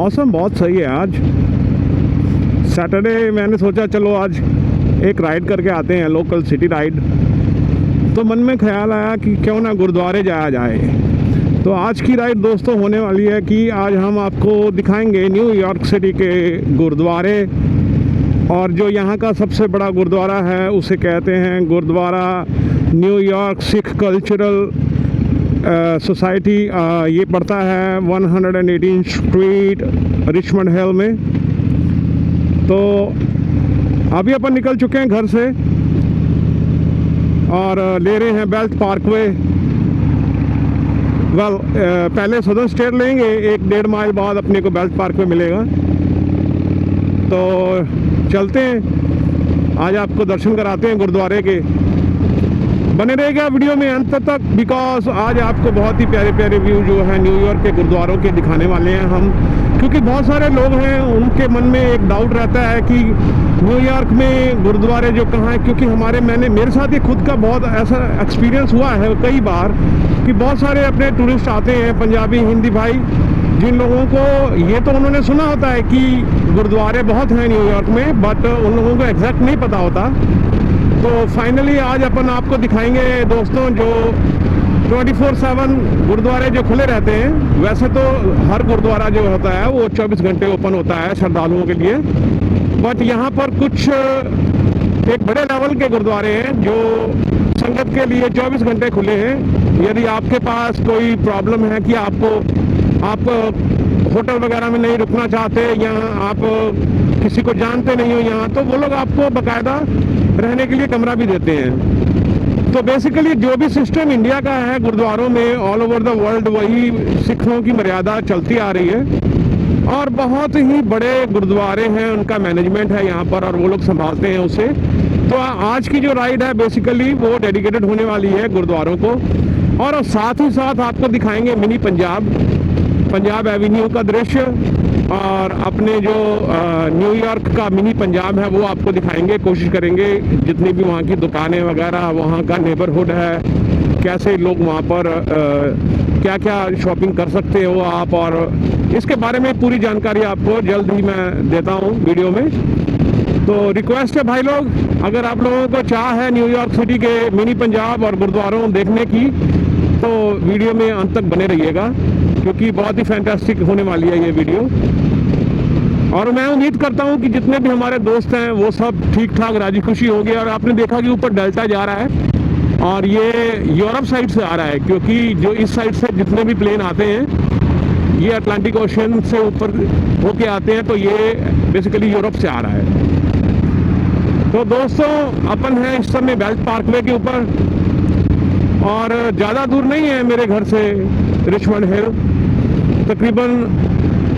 मौसम बहुत सही है आज सैटरडे। मैंने सोचा चलो आज एक राइड करके आते हैं, लोकल सिटी राइड। तो मन में ख्याल आया कि क्यों ना गुरुद्वारे जाया जाए। तो आज की राइड दोस्तों होने वाली है कि आज हम आपको दिखाएंगे न्यूयॉर्क सिटी के गुरुद्वारे। और जो यहाँ का सबसे बड़ा गुरुद्वारा है उसे कहते हैं Gurudwara New York Sikh cultural society. ये पड़ता है 118 स्ट्रीट रिचमंड हिल में। तो अभी अपन निकल चुके हैं घर से और ले रहे हैं बेल्ट पार्कवे। पहले सदर्न स्टेट लेंगे, 1-1.5 माइल बाद अपने को बेल्ट पार्कवे मिलेगा। तो चलते हैं, आज आपको दर्शन कराते हैं गुरुद्वारे के। बने रहेगा वीडियो में अंत तक, बिकॉज आज आपको बहुत ही प्यारे प्यारे व्यू जो है न्यूयॉर्क के गुरुद्वारों के दिखाने वाले हैं हम। क्योंकि बहुत सारे लोग हैं उनके मन में एक डाउट रहता है कि न्यूयॉर्क में गुरुद्वारे जो कहाँ है। क्योंकि मेरे साथ ये खुद का बहुत ऐसा एक्सपीरियंस हुआ है कई बार कि बहुत सारे अपने टूरिस्ट आते हैं, पंजाबी हिंदी भाई, जिन लोगों को ये तो उन्होंने सुना होता है कि गुरुद्वारे बहुत हैं न्यूयॉर्क में, बट उन लोगों को एग्जैक्ट नहीं पता होता। तो फाइनली आज अपन आपको दिखाएंगे दोस्तों जो 24/7 गुरुद्वारे जो खुले रहते हैं। वैसे तो हर गुरुद्वारा जो होता है वो 24 घंटे ओपन होता है श्रद्धालुओं के लिए, बट यहाँ पर कुछ एक बड़े लेवल के गुरुद्वारे हैं जो संगत के लिए 24 घंटे खुले हैं। यदि आपके पास कोई प्रॉब्लम है कि आप होटल वगैरह में नहीं रुकना चाहते या आप किसी को जानते नहीं हो यहाँ, तो वो लोग आपको बाकायदा रहने के लिए कमरा भी देते हैं। तो बेसिकली जो भी सिस्टम इंडिया का है गुरुद्वारों में ऑल ओवर द वर्ल्ड, वही सिखों की मर्यादा चलती आ रही है। और बहुत ही बड़े गुरुद्वारे हैं, उनका मैनेजमेंट है यहाँ पर और वो लोग संभालते हैं उसे। तो आज की जो राइड है बेसिकली वो डेडिकेटेड होने वाली है गुरुद्वारों को। और साथ ही साथ आपको दिखाएंगे मिनी पंजाब एवेन्यू का दृश्य, और अपने जो न्यूयॉर्क का मिनी पंजाब है वो आपको दिखाएंगे। कोशिश करेंगे जितनी भी वहाँ की दुकानें वगैरह, वहाँ का नेबरहुड है, कैसे लोग वहाँ पर क्या क्या शॉपिंग कर सकते हो आप, और इसके बारे में पूरी जानकारी आपको जल्द ही मैं देता हूँ वीडियो में। तो रिक्वेस्ट है भाई लोग, अगर आप लोगों को चाह है न्यूयॉर्क सिटी के मिनी पंजाब और गुरुद्वारों देखने की, तो वीडियो में अंत तक बने रहिएगा क्योंकि बहुत ही फैंटास्टिक होने वाली है ये वीडियो। और मैं उम्मीद करता हूँ कि जितने भी हमारे दोस्त हैं वो सब ठीक ठाक राजी खुशी हो गए। और आपने देखा कि ऊपर डेल्टा जा रहा है और ये यूरोप साइड से आ रहा है, क्योंकि जो इस साइड से जितने भी प्लेन आते हैं ये अटलांटिक ओशन से ऊपर होके आते हैं, तो ये बेसिकली यूरोप से आ रहा है। तो दोस्तों अपन हैं इस समय बेल्ट पार्कवे के ऊपर और ज़्यादा दूर नहीं है मेरे घर से रिचमंड हिल। तकरीबन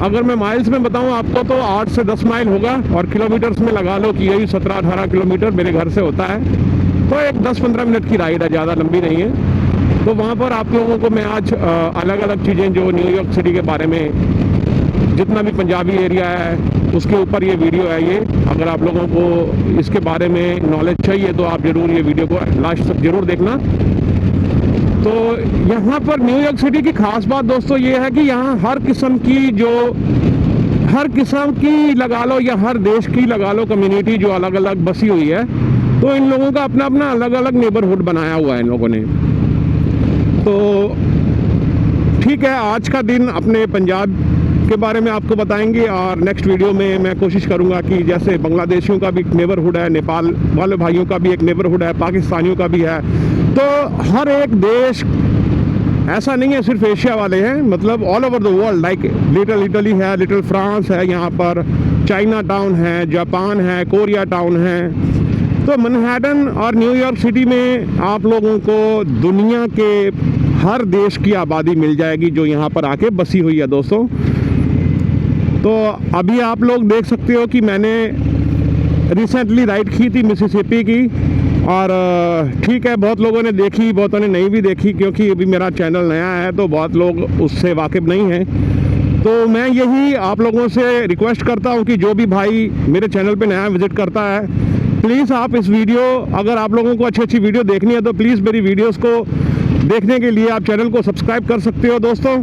अगर मैं माइल्स में बताऊं आपको तो 8 से 10 माइल होगा, और किलोमीटर्स में लगा लो कि यही 17-18 किलोमीटर मेरे घर से होता है। तो एक 10-15 मिनट की राइड है, ज़्यादा लंबी नहीं है। तो वहाँ पर आप लोगों को मैं आज अलग अलग चीज़ें जो न्यूयॉर्क सिटी के बारे में, जितना भी पंजाबी एरिया है उसके ऊपर ये वीडियो है। ये अगर आप लोगों को इसके बारे में नॉलेज चाहिए तो आप ज़रूर ये वीडियो को लास्ट तक ज़रूर देखना। तो यहाँ पर न्यूयॉर्क सिटी की खास बात दोस्तों ये है कि यहाँ हर किस्म की लगा लो या हर देश की लगा लो कम्युनिटी जो अलग अलग बसी हुई है। तो इन लोगों का अपना अपना अलग अलग नेबरहुड बनाया हुआ है इन लोगों ने। तो ठीक है, आज का दिन अपने पंजाब के बारे में आपको बताएंगे और नेक्स्ट वीडियो में मैं कोशिश करूंगा कि जैसे बांग्लादेशियों का भी एक नेबरहुड है, नेपाल वाले भाइयों का भी एक नेबरहुड है, पाकिस्तानियों का भी है। तो हर एक देश ऐसा नहीं है सिर्फ एशिया वाले हैं, मतलब all over the world. Like little Italy है, लिटिल फ्रांस है, यहाँ पर चाइना टाउन है, जापान है, कोरिया टाउन है। तो मैनहट्टन और न्यूयॉर्क सिटी में आप लोगों को दुनिया के हर देश की आबादी मिल जाएगी जो यहाँ पर आके बसी हुई है दोस्तों। तो अभी आप लोग देख सकते हो कि मैंने रिसेंटली राइड की थी मिसिसिपी की, और ठीक है बहुत लोगों ने देखी, बहुतों ने नहीं भी देखी, क्योंकि अभी मेरा चैनल नया है तो बहुत लोग उससे वाकिफ़ नहीं हैं। तो मैं यही आप लोगों से रिक्वेस्ट करता हूं कि जो भी भाई मेरे चैनल पे नया विज़िट करता है, प्लीज़ आप इस वीडियो, अगर आप लोगों को अच्छी अच्छी वीडियो देखनी है तो प्लीज़ मेरी वीडियोस को देखने के लिए आप चैनल को सब्सक्राइब कर सकते हो दोस्तों।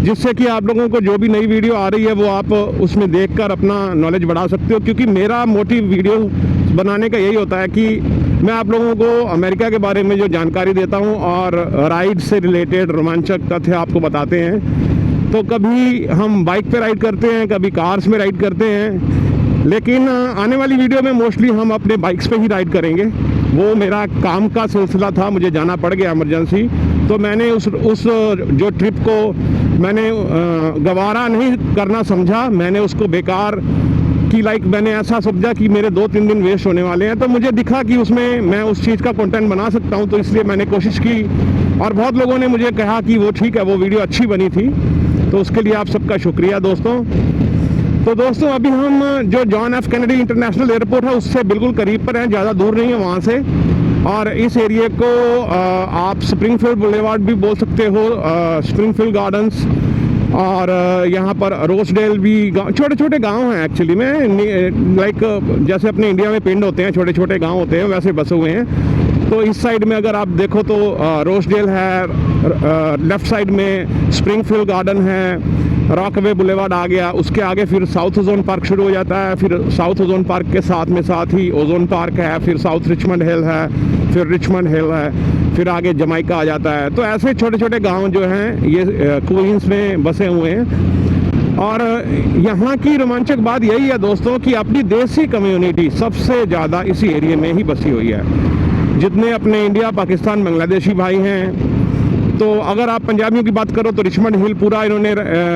जिससे कि आप लोगों को जो भी नई वीडियो आ रही है वो आप उसमें देखकर अपना नॉलेज बढ़ा सकते हो। क्योंकि मेरा मोटिव वीडियो बनाने का यही होता है कि मैं आप लोगों को अमेरिका के बारे में जो जानकारी देता हूँ और राइड से रिलेटेड रोमांचक तथ्य आपको बताते हैं। तो कभी हम बाइक पे राइड करते हैं, कभी कार्स में राइड करते हैं, लेकिन आने वाली वीडियो में मोस्टली हम अपने बाइक्स पे ही राइड करेंगे। वो मेरा काम का सिलसिला था, मुझे जाना पड़ गया इमरजेंसी, तो मैंने उस जो ट्रिप को मैंने गवारा नहीं करना समझा, मैंने उसको बेकार कि मैंने ऐसा समझा कि मेरे 2-3 दिन वेस्ट होने वाले हैं। तो मुझे दिखा कि उसमें मैं उस चीज़ का कंटेंट बना सकता हूं, तो इसलिए मैंने कोशिश की और बहुत लोगों ने मुझे कहा कि वो ठीक है, वो वीडियो अच्छी बनी थी। तो उसके लिए आप सबका शुक्रिया दोस्तों। तो दोस्तों अभी हम जो John F Kennedy international airport है उससे बिल्कुल करीब पर हैं, ज़्यादा दूर नहीं है वहाँ से। और इस एरिया को आप स्प्रिंगफील्ड बुलेवार्ड भी बोल सकते हो, स्प्रिंगफील्ड गार्डन्स, और यहाँ पर रोसडेल भी छोटे छोटे गांव हैं एक्चुअली में, जैसे अपने इंडिया में पिंड होते हैं, छोटे छोटे गांव होते हैं, वैसे बसे हुए हैं। तो इस साइड में अगर आप देखो तो रोसडेल है, लेफ़्ट साइड में स्प्रिंगफील्ड गार्डन है, रॉकवे बुलेवार्ड आ गया, उसके आगे फिर साउथ ओजोन पार्क शुरू हो जाता है, फिर साउथ ओजोन पार्क के साथ ही ओजोन पार्क है, फिर साउथ रिचमंड हिल है, फिर रिचमंड हिल है, फिर आगे जमाइका आ जाता है। तो ऐसे छोटे छोटे गांव जो हैं ये क्वींस में बसे हुए हैं। और यहाँ की रोमांचक बात यही है दोस्तों कि अपनी देसी कम्युनिटी सबसे ज़्यादा इसी एरिया में ही बसी हुई है। जितने अपने इंडिया, पाकिस्तान, बांग्लादेशी भाई हैं, तो अगर आप पंजाबियों की बात करो तो रिचमंड हिल पूरा इन्होंने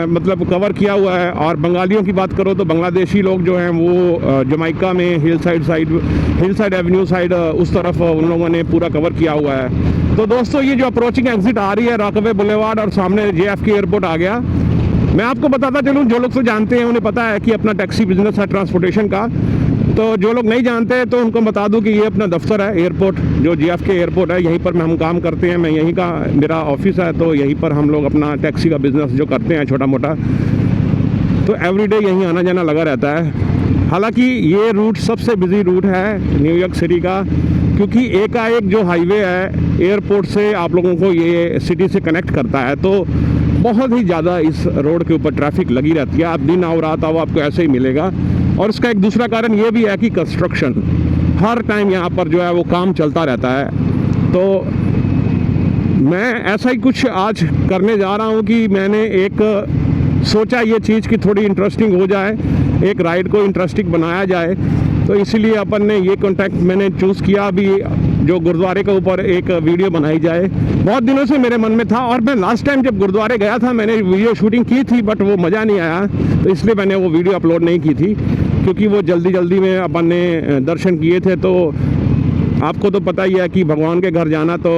मतलब कवर किया हुआ है, और बंगालियों की बात करो तो बांग्लादेशी लोग जो हैं वो जमाइका में हिल साइड एवेन्यू साइड उस तरफ उन लोगों ने पूरा कवर किया हुआ है। तो दोस्तों ये जो अप्रोचिंग एग्जिट आ रही है रॉकवे बुलेवार्ड और सामने JFK एयरपोर्ट आ गया। मैं आपको बताता चलूँ, जो लोग तो जानते हैं उन्हें पता है कि अपना टैक्सी बिजनेस है ट्रांसपोर्टेशन का। तो जो लोग नहीं जानते तो उनको बता दूं कि ये अपना दफ्तर है एयरपोर्ट, जो JFK एयरपोर्ट है, यहीं पर हम काम करते हैं। मैं यहीं का, मेरा ऑफिस है, तो यहीं पर हम लोग अपना टैक्सी का बिज़नेस जो करते हैं छोटा मोटा, तो एवरीडे यहीं आना जाना लगा रहता है। हालांकि ये रूट सबसे बिजी रूट है न्यूयॉर्क सिटी का, क्योंकि एकाएक जो हाईवे है एयरपोर्ट से आप लोगों को ये सिटी से कनेक्ट करता है, तो बहुत ही ज़्यादा इस रोड के ऊपर ट्रैफिक लगी रहती है। आप दिन आओ रात आओ आपको ऐसे ही मिलेगा। और उसका एक दूसरा कारण ये भी है कि कंस्ट्रक्शन हर टाइम यहाँ पर जो है वो काम चलता रहता है। तो मैं ऐसा ही कुछ आज करने जा रहा हूँ कि मैंने एक सोचा ये चीज़ कि थोड़ी इंटरेस्टिंग हो जाए, एक राइड को इंटरेस्टिंग बनाया जाए। तो इसीलिए अपन ने ये कॉन्टैक्ट मैंने चूज़ किया अभी, जो गुरुद्वारे के ऊपर एक वीडियो बनाई जाए। बहुत दिनों से मेरे मन में था, और मैं लास्ट टाइम जब गुरुद्वारे गया था मैंने वीडियो शूटिंग की थी, बट वो मज़ा नहीं आया, तो इसलिए मैंने वो वीडियो अपलोड नहीं की थी, क्योंकि वो जल्दी में अपन ने दर्शन किए थे। तो आपको तो पता ही है कि भगवान के घर जाना तो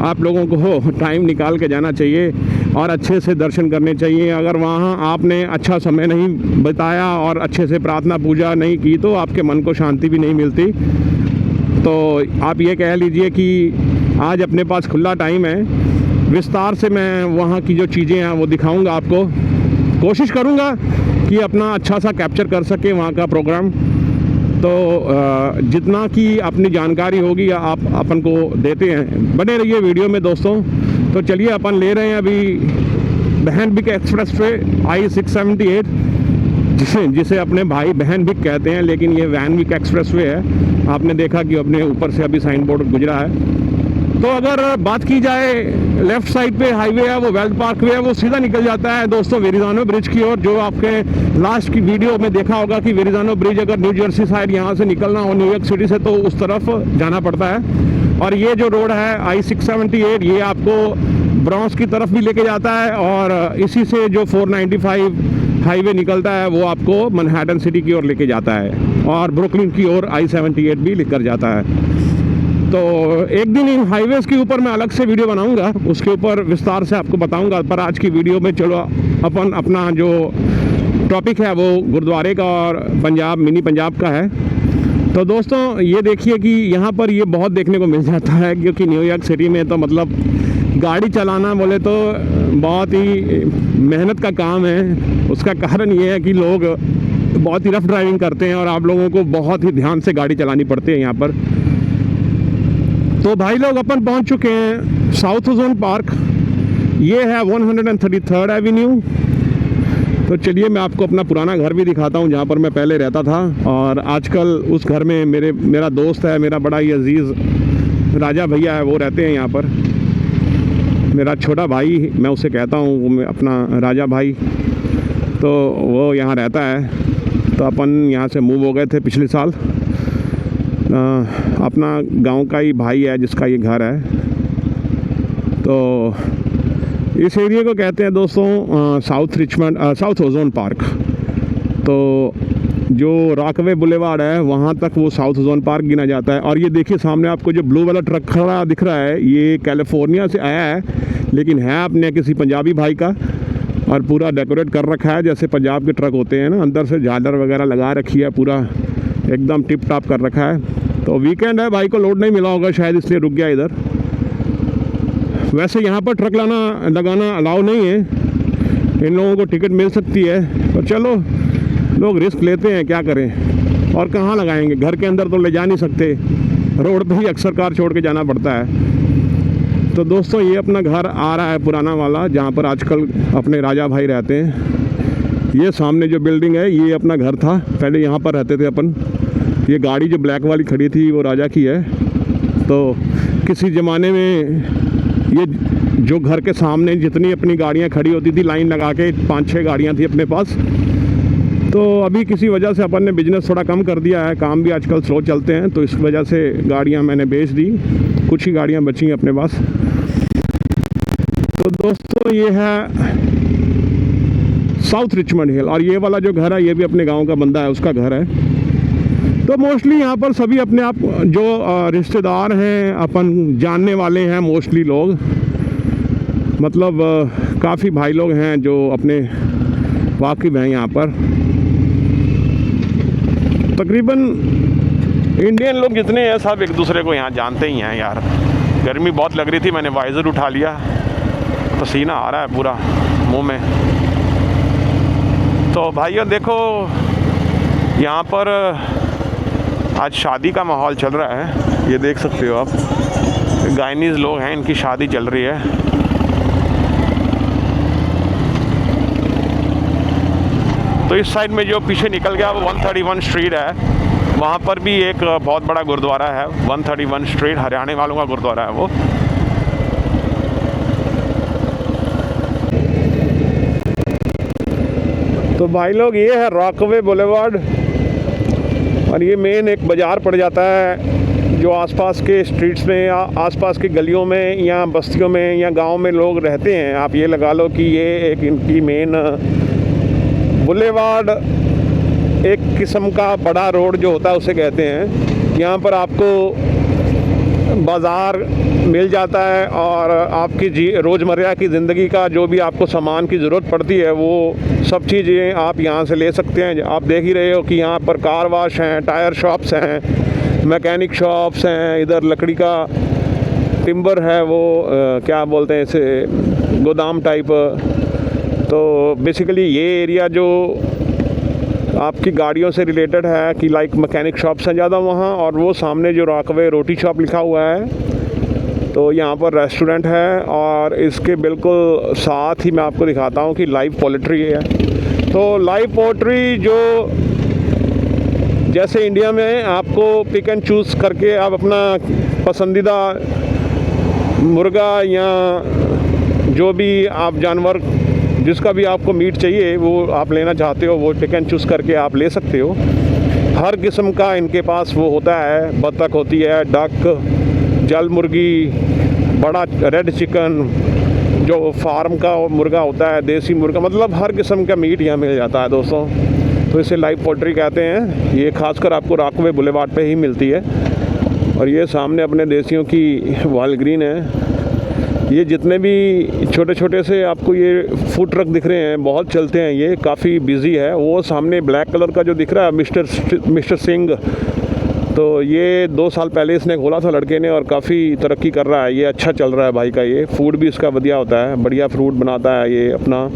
आप लोगों को टाइम निकाल के जाना चाहिए और अच्छे से दर्शन करने चाहिए। अगर वहाँ आपने अच्छा समय नहीं बिताया और अच्छे से प्रार्थना पूजा नहीं की तो आपके मन को शांति भी नहीं मिलती। तो आप ये कह लीजिए कि आज अपने पास खुला टाइम है, विस्तार से मैं वहाँ की जो चीज़ें हैं वो दिखाऊंगा आपको। कोशिश करूँगा कि अपना अच्छा सा कैप्चर कर सके वहाँ का प्रोग्राम। तो जितना कि अपनी जानकारी होगी आप अपन को देते हैं, बने रहिए वीडियो में दोस्तों। तो चलिए अपन ले रहे हैं अभी बहन बिक एक्सप्रेस पे I-678, जिसे अपने भाई बहन बिक कहते हैं, लेकिन ये वैन बिक एक्सप्रेस वे है। आपने देखा कि अपने ऊपर से अभी साइन बोर्ड गुजरा है। तो अगर बात की जाए लेफ़्ट साइड पे हाईवे है, वो वेल्थ पार्क वे है, वो सीधा निकल जाता है दोस्तों वेरिज़ानो ब्रिज की ओर। जो आपके लास्ट की वीडियो में देखा होगा कि वेरिज़ानो ब्रिज अगर न्यू जर्सी साइड यहाँ से निकलना हो न्यूयॉर्क सिटी से, तो उस तरफ जाना पड़ता है। और ये जो रोड है I-678, ये आपको ब्रॉन्क्स की तरफ भी लेके जाता है, और इसी से जो 495 हाईवे निकलता है वो आपको मैनहट्टन सिटी की ओर लेके जाता है, और ब्रुकलिन की ओर I-78 भी लेकर जाता है। तो एक दिन इन हाईवेज़ के ऊपर मैं अलग से वीडियो बनाऊंगा, उसके ऊपर विस्तार से आपको बताऊंगा। पर आज की वीडियो में चलो अपन अपना जो टॉपिक है वो गुरुद्वारे का और पंजाब, मिनी पंजाब का है। तो दोस्तों ये देखिए कि यहाँ पर ये बहुत देखने को मिल जाता है, क्योंकि न्यूयॉर्क सिटी में तो मतलब गाड़ी चलाना बोले तो बहुत ही मेहनत का काम है। उसका कारण ये है कि लोग बहुत ही रफ ड्राइविंग करते हैं और आप लोगों को बहुत ही ध्यान से गाड़ी चलानी पड़ती है यहाँ पर। तो भाई लोग अपन पहुँच चुके हैं साउथ ओजोन पार्क। ये है 133rd एवेन्यू। तो चलिए मैं आपको अपना पुराना घर भी दिखाता हूँ जहाँ पर मैं पहले रहता था। और आजकल उस घर में मेरा दोस्त है, मेरा बड़ा ही अजीज़ राजा भैया है, वो रहते हैं यहाँ पर। मेरा छोटा भाई मैं उसे कहता हूँ, अपना राजा भाई, तो वो यहाँ रहता है। तो अपन यहाँ से मूव हो गए थे पिछले साल। अपना गांव का ही भाई है जिसका ये घर है। तो इस एरिया को कहते हैं दोस्तों साउथ ओजोन पार्क। तो जो रॉकवे बुलेवार्ड है वहाँ तक वो साउथ ओजोन पार्क गिना जाता है। और ये देखिए सामने आपको जो ब्लू वाला ट्रक खड़ा दिख रहा है, ये कैलिफोर्निया से आया है, लेकिन है अपने किसी पंजाबी भाई का। और पूरा डेकोरेट कर रखा है जैसे पंजाब के ट्रक होते हैं ना, अंदर से झालर वगैरह लगा रखी है, पूरा एकदम टिप टॉप कर रखा है। तो वीकेंड है, भाई को लोड नहीं मिला होगा शायद, इसलिए रुक गया इधर। वैसे यहाँ पर ट्रक लगाना अलाउ नहीं है, इन लोगों को टिकट मिल सकती है, तो चलो लोग रिस्क लेते हैं, क्या करें। और कहाँ लगाएंगे, घर के अंदर तो ले जा नहीं सकते, रोड पे ही अक्सर कार छोड़ के जाना पड़ता है। तो दोस्तों ये अपना घर आ रहा है पुराना वाला, जहाँ पर आजकल अपने राजा भाई रहते हैं। ये सामने जो बिल्डिंग है ये अपना घर था, पहले यहाँ पर रहते थे अपन। ये गाड़ी जो ब्लैक वाली खड़ी थी वो राजा की है। तो किसी ज़माने में ये जो घर के सामने जितनी अपनी गाड़ियाँ खड़ी होती थी लाइन लगा के, 5-6 गाड़ियाँ थी अपने पास। तो अभी किसी वजह से अपन ने बिज़नेस थोड़ा कम कर दिया है, काम भी आजकल स्लो चलते हैं, तो इस वजह से गाड़ियाँ मैंने बेच दी, कुछ ही गाड़ियाँ बची हैं अपने पास। तो दोस्तों ये है साउथ रिचमंड हिल। और ये वाला जो घर है ये भी अपने गांव का बंदा है, उसका घर है। तो मोस्टली यहाँ पर सभी अपने आप जो रिश्तेदार हैं, अपन जानने वाले हैं मोस्टली लोग, मतलब काफ़ी भाई लोग हैं जो अपने वाकिफ़ हैं यहाँ पर। तकरीबन इंडियन लोग जितने हैं सब एक दूसरे को यहाँ जानते ही हैं यार। गर्मी बहुत लग रही थी, मैंने वाइज़र उठा लिया, पसीना आ रहा है पूरा मुंह में। तो भाइयों देखो यहाँ पर आज शादी का माहौल चल रहा है, ये देख सकते हो आप। गायनीज़ लोग हैं, इनकी शादी चल रही है। तो इस साइड में जो पीछे निकल गया वो 131 स्ट्रीट है, वहाँ पर भी एक बहुत बड़ा गुरुद्वारा है। 131 स्ट्रीट हरियाणा वालों का गुरुद्वारा है वो। तो भाई लोग ये है रॉकवे बुलेवार्ड। और ये मेन एक बाज़ार पड़ जाता है जो आसपास के स्ट्रीट्स में या आसपास की गलियों में या बस्तियों में या गांव में लोग रहते हैं। आप ये लगा लो कि ये एक इनकी मेन बुलेवार्ड, एक किस्म का बड़ा रोड जो होता है उसे कहते हैं। यहाँ पर आपको बाज़ार मिल जाता है और आपकी रोज़मर्रा की ज़िंदगी का जो भी आपको सामान की ज़रूरत पड़ती है वो सब चीज़ें आप यहाँ से ले सकते हैं। आप देख ही रहे हो कि यहाँ पर कार वाश हैं, टायर शॉप्स हैं, मैकेनिक शॉप्स हैं, इधर लकड़ी का टिम्बर है, वो क्या बोलते हैं इसे, गोदाम टाइप। तो बेसिकली ये एरिया जो आपकी गाड़ियों से रिलेटेड है कि लाइक मैकेनिक शॉप्स हैं ज़्यादा वहाँ। और वो सामने जो रॉकवे रोटी शॉप लिखा हुआ है, तो यहाँ पर रेस्टोरेंट है। और इसके बिल्कुल साथ ही मैं आपको दिखाता हूँ कि लाइव पोल्ट्री है। तो लाइव पोल्ट्री जो जैसे इंडिया में आपको पिक एंड चूज़ करके आप अपना पसंदीदा मुर्गा या जो भी आप जानवर जिसका भी आपको मीट चाहिए वो आप लेना चाहते हो, वो पिक एंड चूज़ करके आप ले सकते हो। हर किस्म का इनके पास वो होता है, बतख होती है, डक, जल मुर्गी, बड़ा रेड चिकन, जो फार्म का मुर्गा होता है, देसी मुर्गा, मतलब हर किस्म का मीट यहाँ मिल जाता है दोस्तों। तो इसे लाइव पोल्ट्री कहते हैं। ये खासकर आपको रॉकवे बुलेवार्ड पे ही मिलती है। और ये सामने अपने देसियों की वालग्रीन है। ये जितने भी छोटे छोटे से आपको ये फूड ट्रक दिख रहे हैं बहुत चलते हैं, ये काफ़ी बिजी है। वो सामने ब्लैक कलर का जो दिख रहा है मिस्टर सिंह, तो ये 2 साल पहले इसने खोला था लड़के ने और काफ़ी तरक्की कर रहा है। ये अच्छा चल रहा है भाई का। ये फूड भी इसका बढ़िया होता है, बढ़िया फ्रूट बनाता है। ये अपना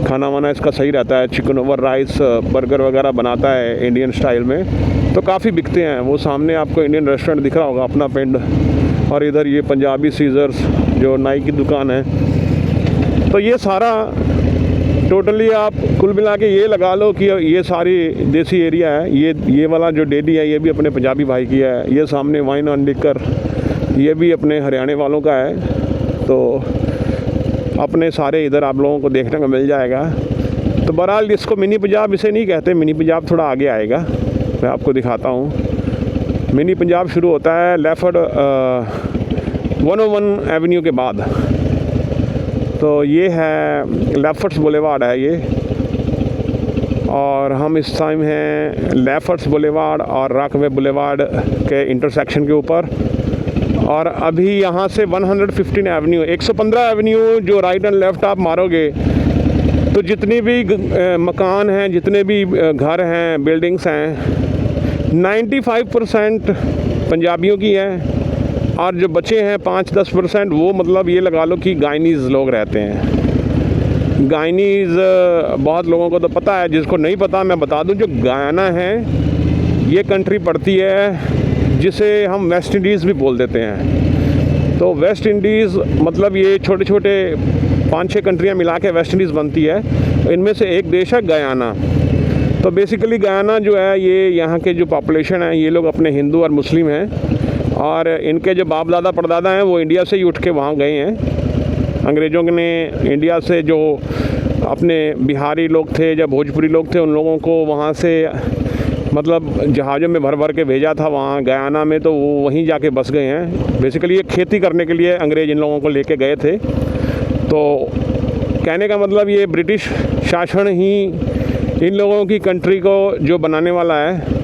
खाना वाना इसका सही रहता है, चिकन ओवर राइस, बर्गर वगैरह बनाता है इंडियन स्टाइल में, तो काफ़ी बिकते हैं। वो सामने आपको इंडियन रेस्टोरेंट दिख रहा होगा अपना पिंड। और इधर ये पंजाबी सीजर्स जो नाई की दुकान है, तो ये सारा टोटली आप कुल मिला के ये लगा लो कि ये सारी देसी एरिया है। ये वाला जो डेली है ये भी अपने पंजाबी भाई की है। ये सामने वाइन ऑन लिकर ये भी अपने हरियाणा वालों का है। तो अपने सारे इधर आप लोगों को देखने को मिल जाएगा। तो बहरहाल इसको मिनी पंजाब इसे नहीं कहते, मिनी पंजाब थोड़ा आगे आएगा, मैं आपको दिखाता हूँ। मिनी पंजाब शुरू होता है लेफर्ड 101 एवेन्यू के बाद। तो ये है लेफर्ड्स बुलेवार्ड है ये, और हम इस टाइम हैं लेफर्ड्स बुलेवार्ड और रॉकवे बुलेवार्ड के इंटरसेक्शन के ऊपर। और अभी यहाँ से 115 एवेन्यू 115 एवेन्यू जो राइट एंड लेफ़्ट आप मारोगे तो जितनी भी मकान हैं, जितने भी घर हैं, बिल्डिंग्स हैं, 95% पंजाबियों की हैं। और जो बचे हैं 5-10% वो मतलब ये लगा लो कि गायनीज़ लोग रहते हैं। गायनीज़ बहुत लोगों को तो पता है, जिसको नहीं पता मैं बता दूं, जो गयाना है ये कंट्री पड़ती है जिसे हम वेस्ट इंडीज़ भी बोल देते हैं। तो वेस्ट इंडीज़ मतलब ये छोटे छोटे 5-6 कंट्रियाँ मिला के वेस्ट इंडीज़ बनती है। इनमें से एक देश है गयाना। तो बेसिकली गयाना जो है ये यहाँ के जो पॉपुलेशन है ये लोग अपने हिंदू और मुस्लिम हैं। और इनके जो बाप दादा परदादा हैं वो इंडिया से ही उठ के वहाँ गए हैं। अंग्रेज़ों ने इंडिया से जो अपने बिहारी लोग थे या भोजपुरी लोग थे उन लोगों को वहाँ से मतलब जहाज़ों में भर भर के भेजा था वहाँ गयाना में, तो वो वहीं जाके बस गए हैं। बेसिकली ये खेती करने के लिए अंग्रेज़ इन लोगों को लेके गए थे। तो कहने का मतलब ये ब्रिटिश शासन ही इन लोगों की कंट्री को जो बनाने वाला है,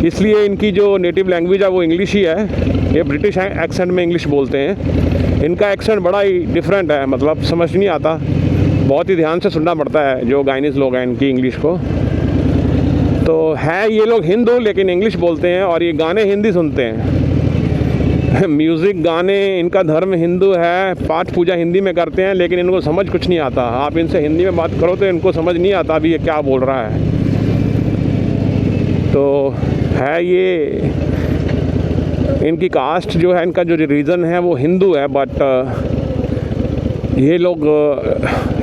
इसलिए इनकी जो नेटिव लैंग्वेज है वो इंग्लिश ही है। ये ब्रिटिश एक्सेंट में इंग्लिश बोलते हैं। इनका एक्सेंट बड़ा ही डिफरेंट है, मतलब समझ नहीं आता, बहुत ही ध्यान से सुनना पड़ता है जो गायनीज़ लोग हैं इनकी इंग्लिश को। तो है ये लोग हिंदू लेकिन इंग्लिश बोलते हैं और ये गाने हिंदी सुनते हैं। म्यूज़िक गाने, इनका धर्म हिंदू है, पाठ पूजा हिंदी में करते हैं, लेकिन इनको समझ कुछ नहीं आता। आप इनसे हिंदी में बात करो तो इनको समझ नहीं आता अभी ये क्या बोल रहा है। तो है ये इनकी कास्ट जो है, इनका जो रीज़न है वो हिंदू है, बट ये लोग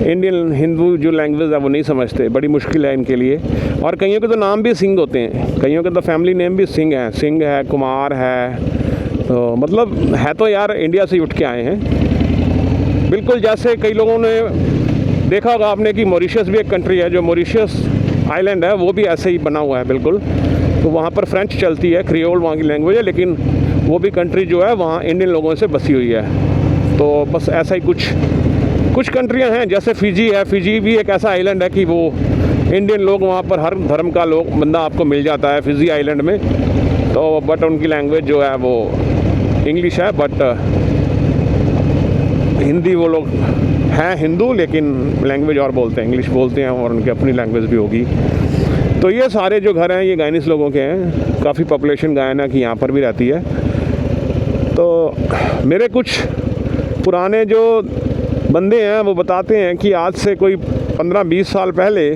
इंडियन हिंदू जो लैंग्वेज है वो नहीं समझते, बड़ी मुश्किल है इनके लिए। और कईयों के तो नाम भी सिंह होते हैं, कईयों के तो फैमिली नेम भी सिंह है, कुमार है। तो मतलब है तो यार इंडिया से ही उठ के आए हैं। बिल्कुल जैसे कई लोगों ने देखा होगा आपने कि मॉरिशस भी एक कंट्री है, जो मॉरिशस आइलैंड है वो भी ऐसे ही बना हुआ है बिल्कुल। तो वहाँ पर फ्रेंच चलती है, क्रियोल वहाँ की लैंग्वेज है, लेकिन वो भी कंट्री जो है वहाँ इंडियन लोगों से बसी हुई है। तो बस ऐसा ही कुछ कंट्रियाँ हैं, जैसे फ़िजी है। फ़िजी भी एक ऐसा आइलैंड है कि वो इंडियन लोग वहाँ पर हर धर्म का लोग बंदा आपको मिल जाता है फ़िजी आइलैंड में। तो बट उनकी लैंग्वेज जो है वो इंग्लिश है, बट हिंदी वो लोग हैं हिंदू, लेकिन लैंग्वेज और बोलते हैं, इंग्लिश बोलते हैं, और उनकी अपनी लैंग्वेज भी होगी। तो ये सारे जो घर हैं ये गायनीज़ लोगों के हैं। काफ़ी पॉपुलेशन गयाना की यहाँ पर भी रहती है। तो मेरे कुछ पुराने जो बंदे हैं वो बताते हैं कि आज से कोई 15-20 साल पहले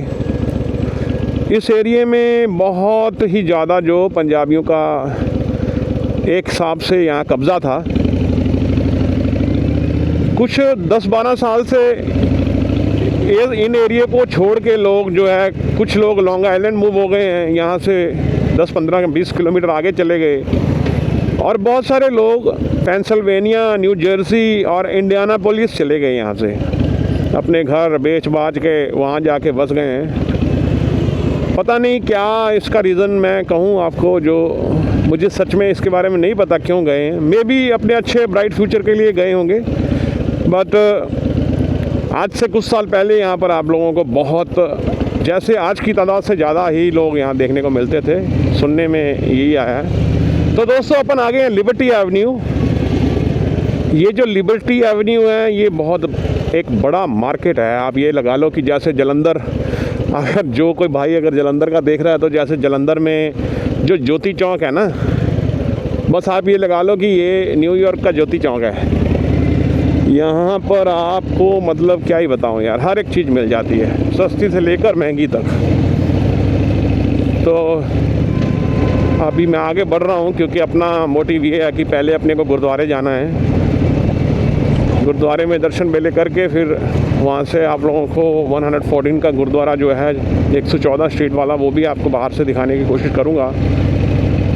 इस एरिए में बहुत ही ज़्यादा जो पंजाबियों का एक हिसाब से यहाँ कब्ज़ा था। कुछ 10-12 साल से इन एरिया को छोड़ के लोग जो है, कुछ लोग लॉन्ग आइलैंड मूव हो गए हैं, यहाँ से 10-15-20 किलोमीटर आगे चले गए। और बहुत सारे लोग पेंसिल्वेनिया, न्यू जर्सी और इंडियानापोलिस चले गए, यहाँ से अपने घर बेच बाच के वहाँ जाके बस गए हैं। पता नहीं क्या इसका रीज़न मैं कहूँ आपको, जो मुझे सच में इसके बारे में नहीं पता क्यों गए हैं। मे बी अपने अच्छे ब्राइट फ्यूचर के लिए गए होंगे, बट आज से कुछ साल पहले यहाँ पर आप लोगों को बहुत, जैसे आज की तादाद से ज़्यादा ही लोग यहाँ देखने को मिलते थे, सुनने में यही आया है। तो दोस्तों अपन आ गए हैं लिबर्टी एवेन्यू। ये जो लिबर्टी एवेन्यू है ये बहुत एक बड़ा मार्केट है। आप ये लगा लो कि जैसे जलंधर, अगर जो कोई भाई अगर जलंधर का देख रहा है तो जैसे जलंधर में जो ज्योति चौक है ना, बस आप ये लगा लो कि ये न्यूयॉर्क का ज्योति चौक है। यहाँ पर आपको मतलब क्या ही बताऊँ यार, हर एक चीज़ मिल जाती है, सस्ती से लेकर महंगी तक। तो अभी मैं आगे बढ़ रहा हूँ क्योंकि अपना मोटिव ये है कि पहले अपने को गुरुद्वारे जाना है। गुरुद्वारे में दर्शन पहले करके फिर वहाँ से आप लोगों को 114 का गुरुद्वारा जो है 114 स्ट्रीट वाला, वो भी आपको बाहर से दिखाने की कोशिश करूँगा।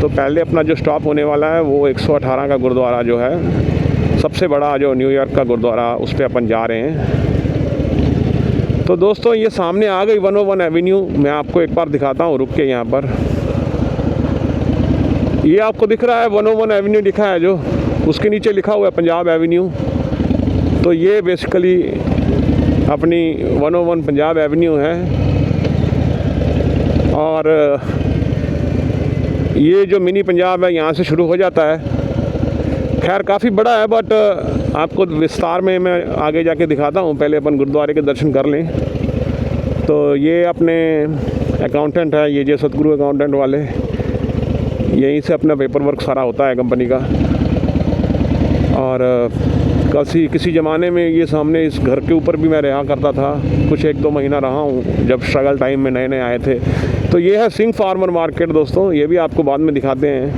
तो पहले अपना जो स्टॉप होने वाला है वो 118 का गुरुद्वारा जो है, सबसे बड़ा जो न्यूयॉर्क का गुरुद्वारा, उस पर अपन जा रहे हैं। तो दोस्तों ये सामने आ गई 101 एवेन्यू। मैं आपको एक बार दिखाता हूँ रुक के यहाँ पर। ये आपको दिख रहा है 101 एवेन्यू लिखा है, जो उसके नीचे लिखा हुआ है पंजाब एवेन्यू। तो ये बेसिकली अपनी 101 पंजाब एवेन्यू है। और ये जो मिनी पंजाब है यहाँ से शुरू हो जाता है। खैर काफ़ी बड़ा है, बट आपको विस्तार में मैं आगे जाके दिखाता हूँ। पहले अपन गुरुद्वारे के दर्शन कर लें। तो ये अपने अकाउंटेंट है, ये जो सतगुरु अकाउंटेंट वाले, यहीं से अपना पेपर वर्क सारा होता है कंपनी का। और किसी ज़माने में ये सामने इस घर के ऊपर भी मैं रहा करता था, कुछ 1-2 महीना रहा हूँ जब स्ट्रगल टाइम में नए नए आए थे। तो ये है सिंह फार्मर मार्केट दोस्तों, ये भी आपको बाद में दिखाते हैं।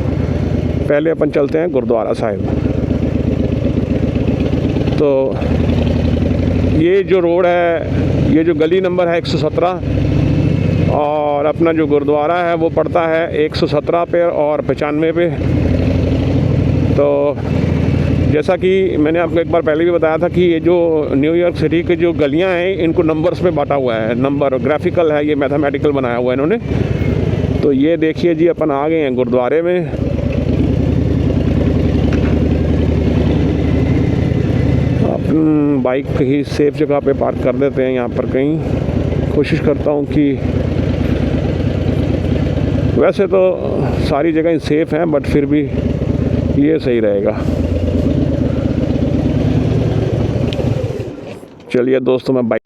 पहले अपन चलते हैं गुरुद्वारा साहिब। तो ये जो रोड है, ये जो गली नंबर है 117, और अपना जो गुरुद्वारा है वो पड़ता है 117 पे और 95 पे। तो जैसा कि मैंने आपको एक बार पहले भी बताया था कि ये जो न्यूयॉर्क सिटी के जो गलियां हैं इनको नंबर्स में बांटा हुआ है। नंबर ग्राफिकल है, ये मैथमेटिकल बनाया हुआ है इन्होंने। तो ये देखिए जी, अपन आ गए हैं गुरुद्वारे में। बाइक ही सेफ जगह पे पार्क कर देते हैं यहाँ पर कहीं। कोशिश करता हूँ कि वैसे तो सारी जगह सेफ हैं, बट फिर भी ये सही रहेगा। चलिए दोस्तों, मैं बाइक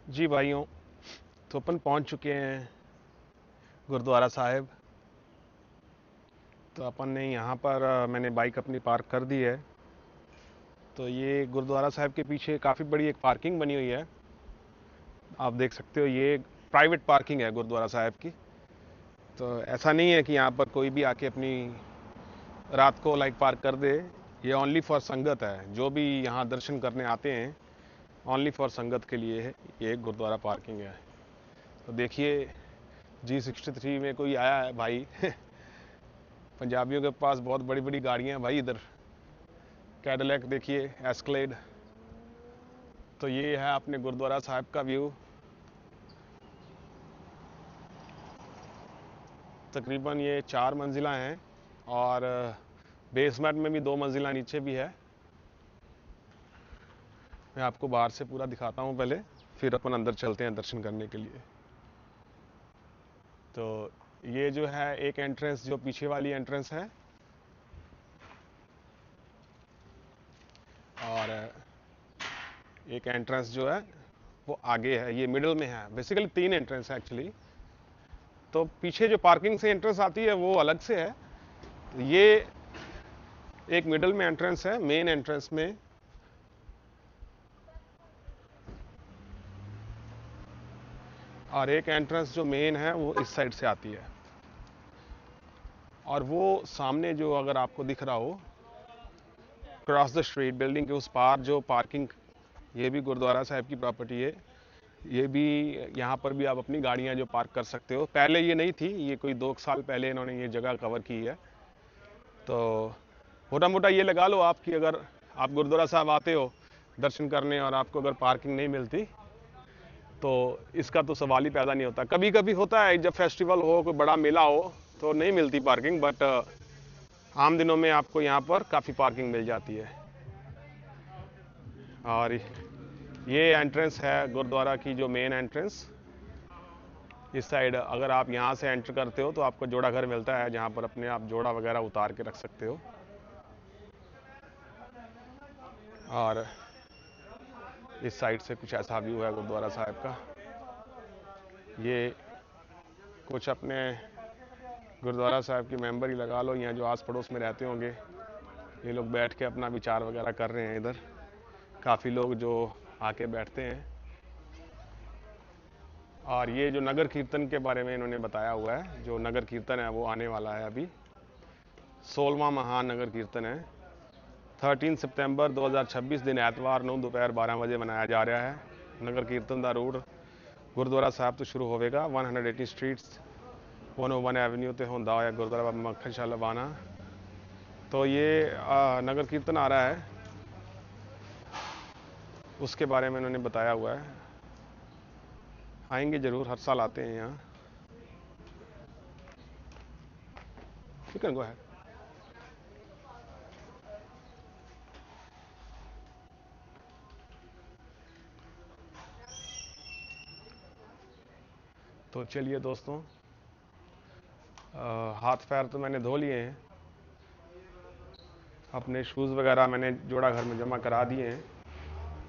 जी भाइयों, तो अपन पहुंच चुके हैं गुरुद्वारा साहिब। तो अपन ने यहाँ पर मैंने बाइक अपनी पार्क कर दी है। तो ये गुरुद्वारा साहिब के पीछे काफ़ी बड़ी एक पार्किंग बनी हुई है, आप देख सकते हो। ये प्राइवेट पार्किंग है गुरुद्वारा साहिब की। तो ऐसा नहीं है कि यहाँ पर कोई भी आके अपनी रात को पार्क कर दे। ये ओनली फॉर संगत है, जो भी यहाँ दर्शन करने आते हैं ओनली फॉर संगत के लिए है। ये एक गुरुद्वारा पार्किंग है। तो देखिए G63 में कोई आया है भाई पंजाबियों के पास बहुत बड़ी बड़ी गाड़ियाँ हैं भाई। इधर कैडिलैक देखिए, एस्केलेड। तो ये है अपने गुरुद्वारा साहिब का व्यू। तकरीबन ये 4 मंजिला हैं और बेसमेंट में भी 2 मंजिला नीचे भी है। मैं आपको बाहर से पूरा दिखाता हूँ पहले, फिर अपन अंदर चलते हैं दर्शन करने के लिए। तो ये जो है एक एंट्रेंस, जो पीछे वाली एंट्रेंस है, और एक एंट्रेंस जो है वो आगे है, ये मिडिल में है। बेसिकली 3 एंट्रेंस है एक्चुअली। तो पीछे जो पार्किंग से एंट्रेंस आती है वो अलग से है। तो ये एक मिडिल में एंट्रेंस है, मेन एंट्रेंस में। और एक एंट्रेंस जो मेन है वो इस साइड से आती है। और वो सामने जो अगर आपको दिख रहा हो क्रॉस द स्ट्रीट, बिल्डिंग के उस पार जो पार्किंग, ये भी गुरुद्वारा साहिब की प्रॉपर्टी है। ये भी यहाँ पर भी आप अपनी गाड़ियाँ जो पार्क कर सकते हो। पहले ये नहीं थी, ये कोई 2 साल पहले इन्होंने ये जगह कवर की है। तो मोटा मोटा ये लगा लो आप कि अगर आप गुरुद्वारा साहिब आते हो दर्शन करने और आपको अगर पार्किंग नहीं मिलती तो इसका तो सवाल ही पैदा नहीं होता। कभी कभी होता है जब फेस्टिवल हो, कोई बड़ा मेला हो, तो नहीं मिलती पार्किंग, बट आम दिनों में आपको यहाँ पर काफ़ी पार्किंग मिल जाती है। और ये एंट्रेंस है गुरुद्वारा की, जो मेन एंट्रेंस। इस साइड अगर आप यहाँ से एंटर करते हो तो आपको जोड़ा घर मिलता है, जहाँ पर अपने आप जोड़ा वगैरह उतार के रख सकते हो। और इस साइड से कुछ ऐसा व्यू है गुरुद्वारा साहिब का। ये कुछ अपने गुरुद्वारा साहिब के मेंबर ही लगा लो, यहाँ जो आस पड़ोस में रहते होंगे, ये लोग बैठ के अपना विचार वगैरह कर रहे हैं। इधर काफ़ी लोग जो आके बैठते हैं। और ये जो नगर कीर्तन के बारे में इन्होंने बताया हुआ है, जो नगर कीर्तन है वो आने वाला है अभी। 16वां महानगर कीर्तन है। 13 सितंबर 2026 दिन ਐਤਵਾਰ ਨੂੰ ਦੁਪਹਿਰ 12 ਵਜੇ ਮਨਾਇਆ ਜਾ ਰਿਹਾ ਹੈ। ਨਗਰ ਕੀਰਤਨ ਦਾ ਰੂਟ ਗੁਰਦੁਆਰਾ ਸਾਹਿਬ ਤੋਂ ਸ਼ੁਰੂ ਹੋਵੇਗਾ 180 स्ट्रीट्स 101 एवेन्यू ਤੇ ਹੁੰਦਾ ਹੋਇਆ ਗੁਰਦੁਆਰਾ ਬਾਬਾ ਮੱਖਣ ਸ਼ਾਹ ਲਵਾਨਾ। तो ये नगर कीर्तन आ रहा है, उसके बारे में उन्होंने बताया हुआ है। आएंगे जरूर, हर साल आते हैं यहाँ। ठीक है, गो है। तो चलिए दोस्तों, हाथ पैर तो मैंने धो लिए हैं, अपने शूज़ वगैरह मैंने जोड़ा घर में जमा करा दिए हैं।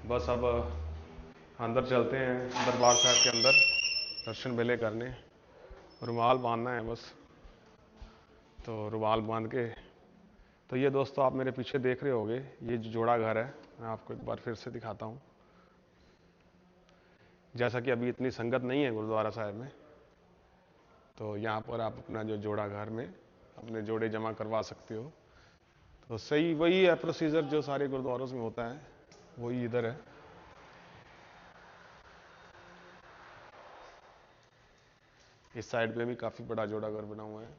बस अब अंदर चलते हैं, दरबार साहब के अंदर दर्शन मेले करने। रुमाल बांधना है बस, तो रुमाल बांध के। तो ये दोस्तों आप मेरे पीछे देख रहे होंगे, ये जो जोड़ा घर है, मैं आपको एक बार फिर से दिखाता हूँ। जैसा कि अभी इतनी संगत नहीं है गुरुद्वारा साहब में, तो यहाँ पर आप अपना जो जोड़ा घर में अपने जोड़े जमा करवा सकते हो। तो सही वही है प्रोसीजर जो सारे गुरुद्वारों में होता है, वही इधर है। इस साइड पे भी काफ़ी बड़ा जोड़ा घर बना हुआ है,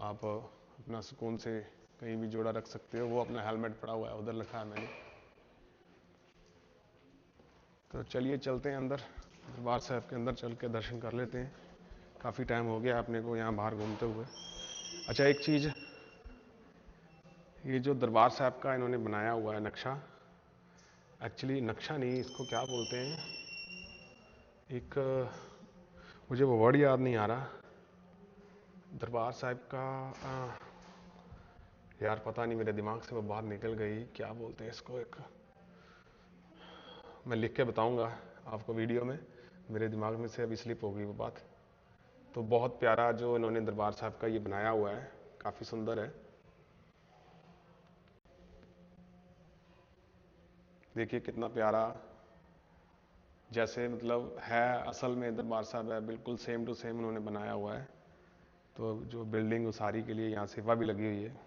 आप अपना सुकून से कहीं भी जोड़ा रख सकते हो। वो अपना हेलमेट पड़ा हुआ है, उधर रखा है मैंने। तो चलिए चलते हैं अंदर, दरबार साहब के अंदर चल के दर्शन कर लेते हैं। काफ़ी टाइम हो गया अपने को यहाँ बाहर घूमते हुए। अच्छा, एक चीज़, ये जो दरबार साहब का इन्होंने बनाया हुआ है नक्शा, एक्चुअली नक्शा नहीं, इसको क्या बोलते हैं, एक मुझे वो वर्ड याद नहीं आ रहा। दरबार साहब का यार पता नहीं, मेरे दिमाग से वो बात निकल गई, क्या बोलते हैं इसको, एक मैं लिख के बताऊंगा आपको वीडियो में, मेरे दिमाग में से अभी स्लिप हो गई वो बात। तो बहुत प्यारा जो इन्होंने दरबार साहब का ये बनाया हुआ है, काफ़ी सुंदर है। देखिए कितना प्यारा, जैसे मतलब है असल में दरबार साहब है, बिल्कुल सेम टू सेम उन्होंने बनाया हुआ है। तो जो बिल्डिंग उसारी के लिए यहाँ सेवा भी लगी हुई है।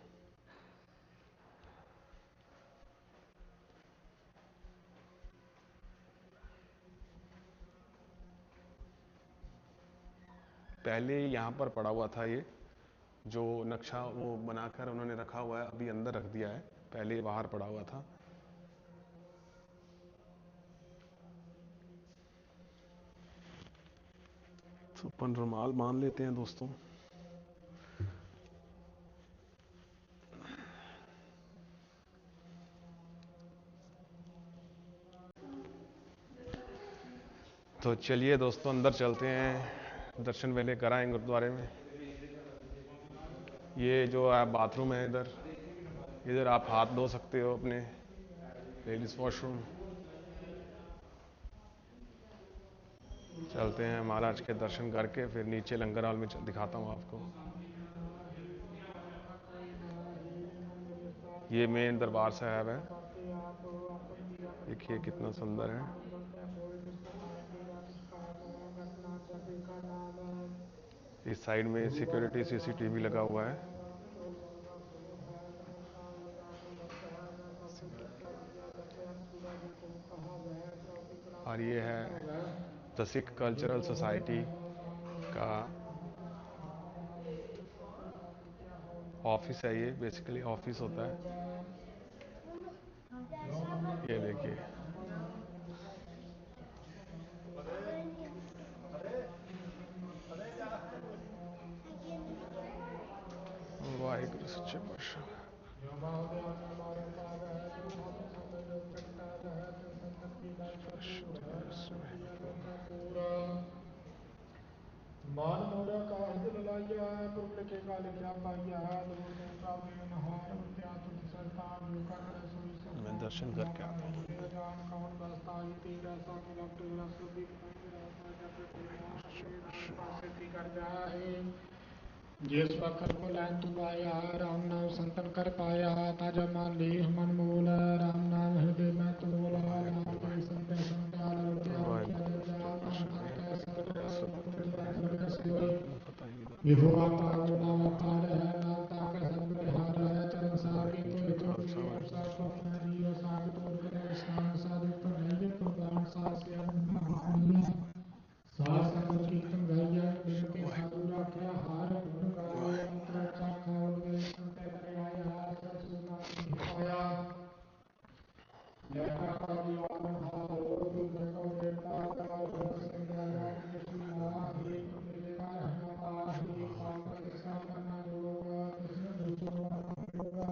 पहले यहाँ पर पड़ा हुआ था, ये जो नक्शा वो बनाकर उन्होंने रखा हुआ है, अभी अंदर रख दिया है, पहले बाहर पड़ा हुआ था। तो अपन रुमाल बांध लेते हैं दोस्तों। तो चलिए दोस्तों अंदर चलते हैं, दर्शन मेले कराएं गुरुद्वारे में। ये जो है बाथरूम है, इधर इधर आप हाथ धो सकते हो अपने, लेडीज वॉशरूम। चलते हैं महाराज के दर्शन करके, फिर नीचे लंगर हॉल में दिखाता हूँ आपको। ये मेन दरबार साहब है, देखिए कितना सुंदर है। इस साइड में सिक्योरिटी सीसीटीवी लगा हुआ है। और ये है द सिख कल्चरल सोसाइटी का ऑफिस है, ये बेसिकली ऑफिस होता है। ये देखिए, वाहिगुरु सच्चे पातशाह। मान मोरा काज ललाइया तुम लिखे का लिखा पाइया दूर दूर प्राप्ति नहार त्यात सरतान कर सोई मैं दर्शन करके आता हूँ। जान कौन बसता ही तेरा संग लग तेरा सुधी पासे कर जाए जिस वक्त को लैन तू आया राम नाम संतन कर पाया ताजा मान ली मन मूल राम नाम हृदय में तू बोला नाम के संत संत्याल विभुआ पावन नाम अपार है नाम ताक जैसा परिवार भाव दूसरे को देता करो संग्रह कृष्ण माही मिलेगा रहना पाही पाप इसका करना होगा इसमें दूसरों होगा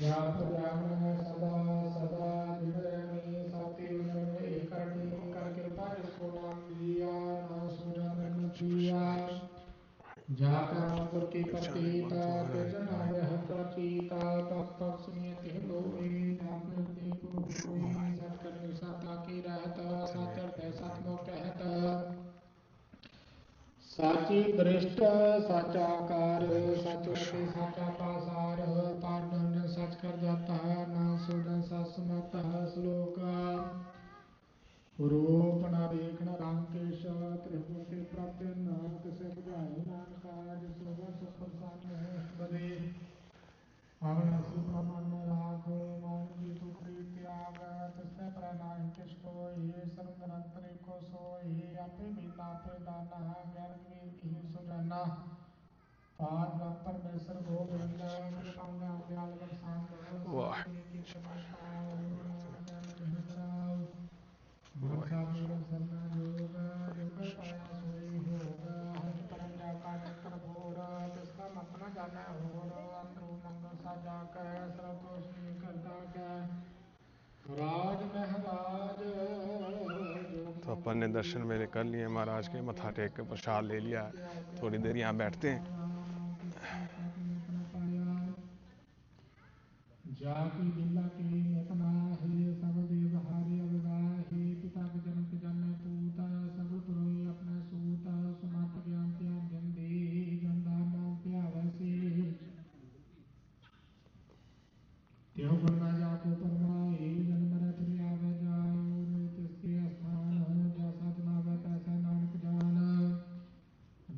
जाप जान सदा सदा विनयनी सती में एकरणी कर कृपा जिसको नाम दिया नाम सुना मैंने छुआ जाकर मंदिर की प्रतीता तेजन आयह प्रतीता तत्पर सुनियति लोई नामृति पुरुषोई सत्कर्मी सता की रहता सत्यर्थ सत्मो कहता साची दृष्ट साचाकार सच के साचा पासार पारण सच कर जाता न सुन सस्मत श्लोक रूप न देखना रामकेश त्रिभुवन के प्राप्त नाम किसे बुझाई नानका जिसो सुख प्रसन्न बदे अवन सी प्रमाण राख मान जी तू प्रीत त्याग तिसने प्रणाम किसको ये सर्व निरंतर को सोई आपे बिना पे दाना ज्ञान विवेक की सुजाना पाद परमेश्वर गोविंद कृपांगा दयाल बरसात वाह की वर्षा पूर्व सरना योग जो कर पाया सोई होगा हर परम जाका नेत्र भोर जिसका मत न जाना होर अंदर मंगल साजा कह सर्वतोषी करता कह राज महराज तो अपन ने दर्शन मेरे कर लिए महाराज के, मत्था टेक के प्रसाद ले लिया, थोड़ी देर यहाँ बैठते हैं। जाकी बिल्ला की नितना है सब देव हारे अवगाहे पिता के जन्म के जन्म पूता सब पुरोई अपने सूता सुमत ज्ञान त्याग गंदे गंधा नाम प्यावसी त्यो गुणा जाको परमाए जन्म रे प्रियावे जायो तिसके स्थान जैसा जनावे तैसा नानक जान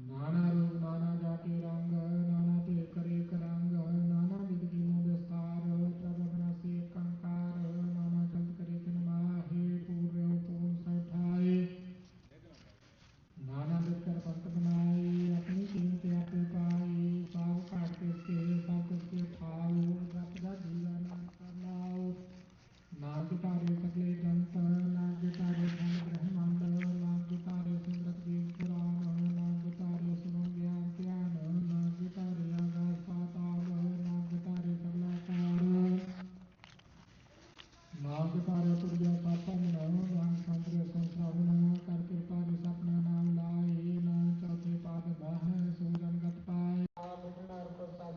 नाना रूप नाना जाके रंग नाना ते करे करंग नाना विध कीनो विस्तार प्रभ बनासी कंकार नाना चंद करे तिन माहे पूर्व पूर्ण सठाए नाना विध कर पंत बनाए अपनी कीमत आपे पाई साव काट किसके सब किसके ठाओ जप जा जीवा नाम कर लाओ नाग तारे सकले जंत नाग तारे खंड ब्रह्मांड नाग तारे सिमरत वेद पुराण नाग तारे सुनो ज्ञान ध्यान नाग तारे आकाश पाताल नाग तारे सगलाकार नाग तारे तुर्य सापन नाग संतरे संश्रावण कर कृपा जिस अपना नाम लाए नाम चौथे पाद बह सूजन गत पाए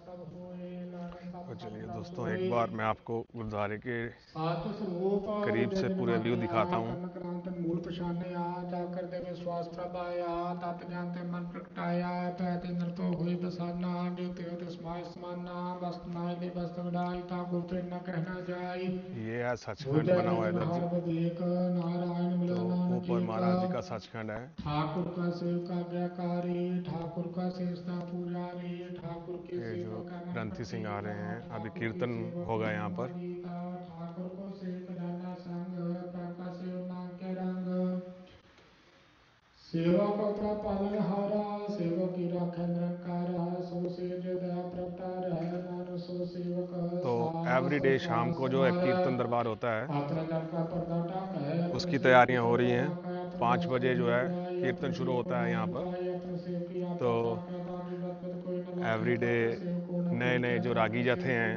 सब होए नानक सब तो चलिए सब दोस्तों, होए एक बार मैं आपको गुरुद्वारे के सात स्वरूप करीब से पूरे व्यू दिखाता हूँ। क्रांत मूल पछाने जाकर दे विश्वास प्रभाया तत् जानते मन प्रगटाया पैत इंद्र तो हुई बसाना ज्योति हो समाय समाना वस्त नाय दे वस्त विदाई ताको फिर न कहना जाय ये है सचखंड बना हुआ है इधर जी। विवेक नारायण मिला तो नानक ऊपर महाराज जी का सचखंड है। ठाकुर का सेवक आज्ञाकारी ठाकुर का सेवता पुजारी ठाकुर के ये जो सेवक ग्रंथी सिंह आ रहे हैं, अभी कीर्तन होगा यहाँ पर। ठाकुर को सेवक जाना संग का सेव नाम के रंग सेवक अपना पालन हारा सेवक की राखे निरंकारा सो से जो दया प्रतार है नान सो सेवक तो एवरीडे शाम को जो है कीर्तन दरबार होता है, पात्र जन का पर्दा टाक है उसकी तैयारियां हो रही हैं। 5 बजे जो है कीर्तन शुरू होता है यहाँ पर। तो एवरीडे नए नए जो रागी जथे हैं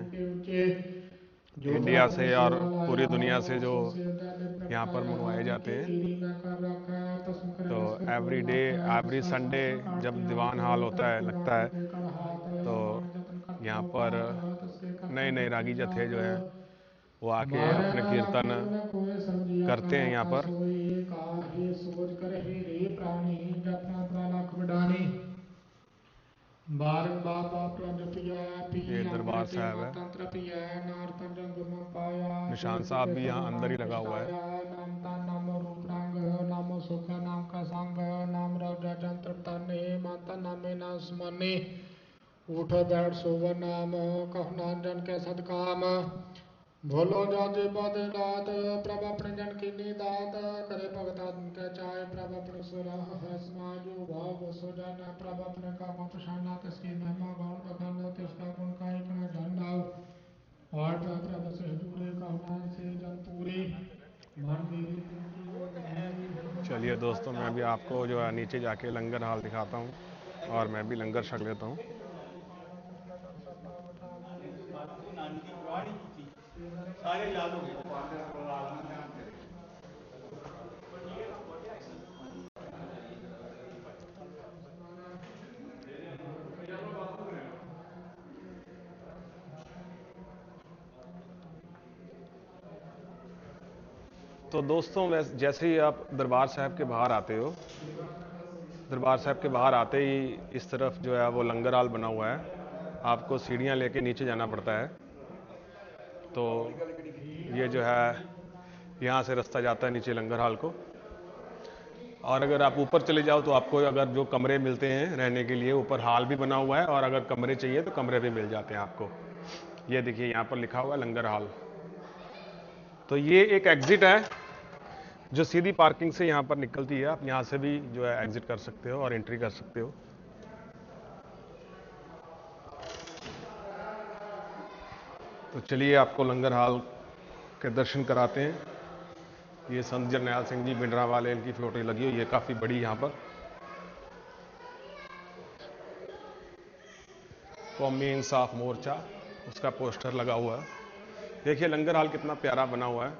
इंडिया से और पूरी दुनिया से जो यहाँ पर मंगवाए जाते हैं, तो एवरी डे एवरी संडे जब दीवान हॉल होता है लगता है, तो यहाँ पर नए नए रागी जथे जो हैं वो आके अपने कीर्तन करते हैं यहाँ पर। ये दरबार साहब है। निशान साहब भी यहाँ अंदर ही लगा हुआ है। नाम सुख नाम का संग नाम राजा जंत्र ताने माता नामे नाम समाने उठ बैठ सोव नाम कह नाम के सदकाम भोलो जाजे पद दात प्रभ अपने जन की निदात करे भगत के चाहे प्रभ अपने सुरा है समाजो भाव सो जाना प्रभ अपने का प्रशाना तिसकी महिमा गौण बखाना तिसका गुण का एक न जानना आठ प्रभ से दूरे कहना से जन पूरे मन मेरे चलिए दोस्तों, मैं भी आपको जो है नीचे जाके लंगर हाल दिखाता हूँ और मैं भी लंगर छक लेता हूँ। सारे याद हो गए। तो दोस्तों, जैसे ही आप दरबार साहब के बाहर आते हो, दरबार साहब के बाहर आते ही इस तरफ जो है वो लंगर हाल बना हुआ है। आपको सीढ़ियाँ लेके नीचे जाना पड़ता है। तो ये जो है, यहाँ से रास्ता जाता है नीचे लंगर हाल को। और अगर आप ऊपर चले जाओ तो आपको अगर जो कमरे मिलते हैं रहने के लिए, ऊपर हॉल भी बना हुआ है, और अगर कमरे चाहिए तो कमरे भी मिल जाते हैं आपको। ये देखिए, यहाँ पर लिखा हुआ है लंगर हाल। तो ये एक एग्जिट है जो सीधी पार्किंग से यहाँ पर निकलती है। आप यहाँ से भी जो है एग्जिट कर सकते हो और एंट्री कर सकते हो। तो चलिए आपको लंगर हाल के दर्शन कराते हैं। ये संत जरनैल सिंह जी भिंडरांवाले, इनकी फोटो लगी हुई है काफ़ी बड़ी यहाँ पर। कौमी इंसाफ मोर्चा, उसका पोस्टर लगा हुआ है। देखिए लंगर हाल कितना प्यारा बना हुआ है।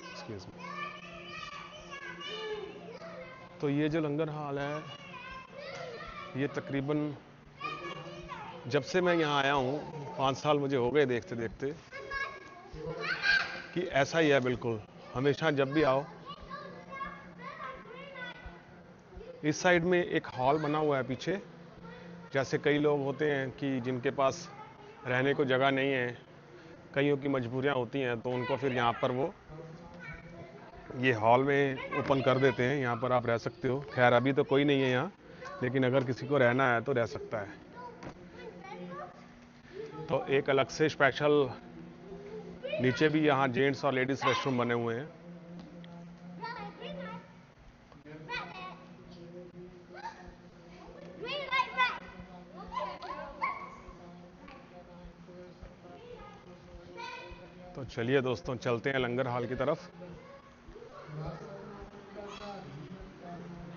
Excuse me. तो ये जो लंगर हाल है, ये तकरीबन जब से मैं यहाँ आया हूँ 5 साल मुझे हो गए देखते देखते, कि ऐसा ही है बिल्कुल। हमेशा जब भी आओ, इस साइड में एक हॉल बना हुआ है पीछे। जैसे कई लोग होते हैं कि जिनके पास रहने को जगह नहीं है, कईयों की मजबूरियाँ होती हैं, तो उनको फिर यहाँ पर वो ये हॉल में ओपन कर देते हैं। यहाँ पर आप रह सकते हो। खैर अभी तो कोई नहीं है यहाँ, लेकिन अगर किसी को रहना है तो रह सकता है। तो एक अलग से स्पेशल नीचे भी यहाँ जेंट्स और लेडीज रेस्टरूम बने हुए हैं। तो चलिए दोस्तों, चलते हैं लंगर हाल की तरफ।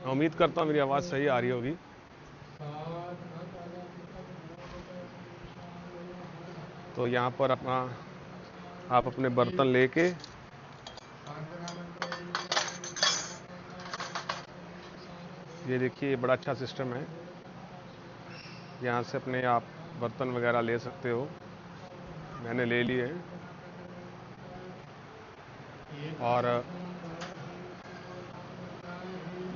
उम्मीद करता हूँ मेरी आवाज़ सही आ रही होगी। तो यहाँ पर आप अपने बर्तन लेके ये देखिए, बड़ा अच्छा सिस्टम है। यहाँ से अपने आप बर्तन वगैरह ले सकते हो। मैंने ले लिए हैं। और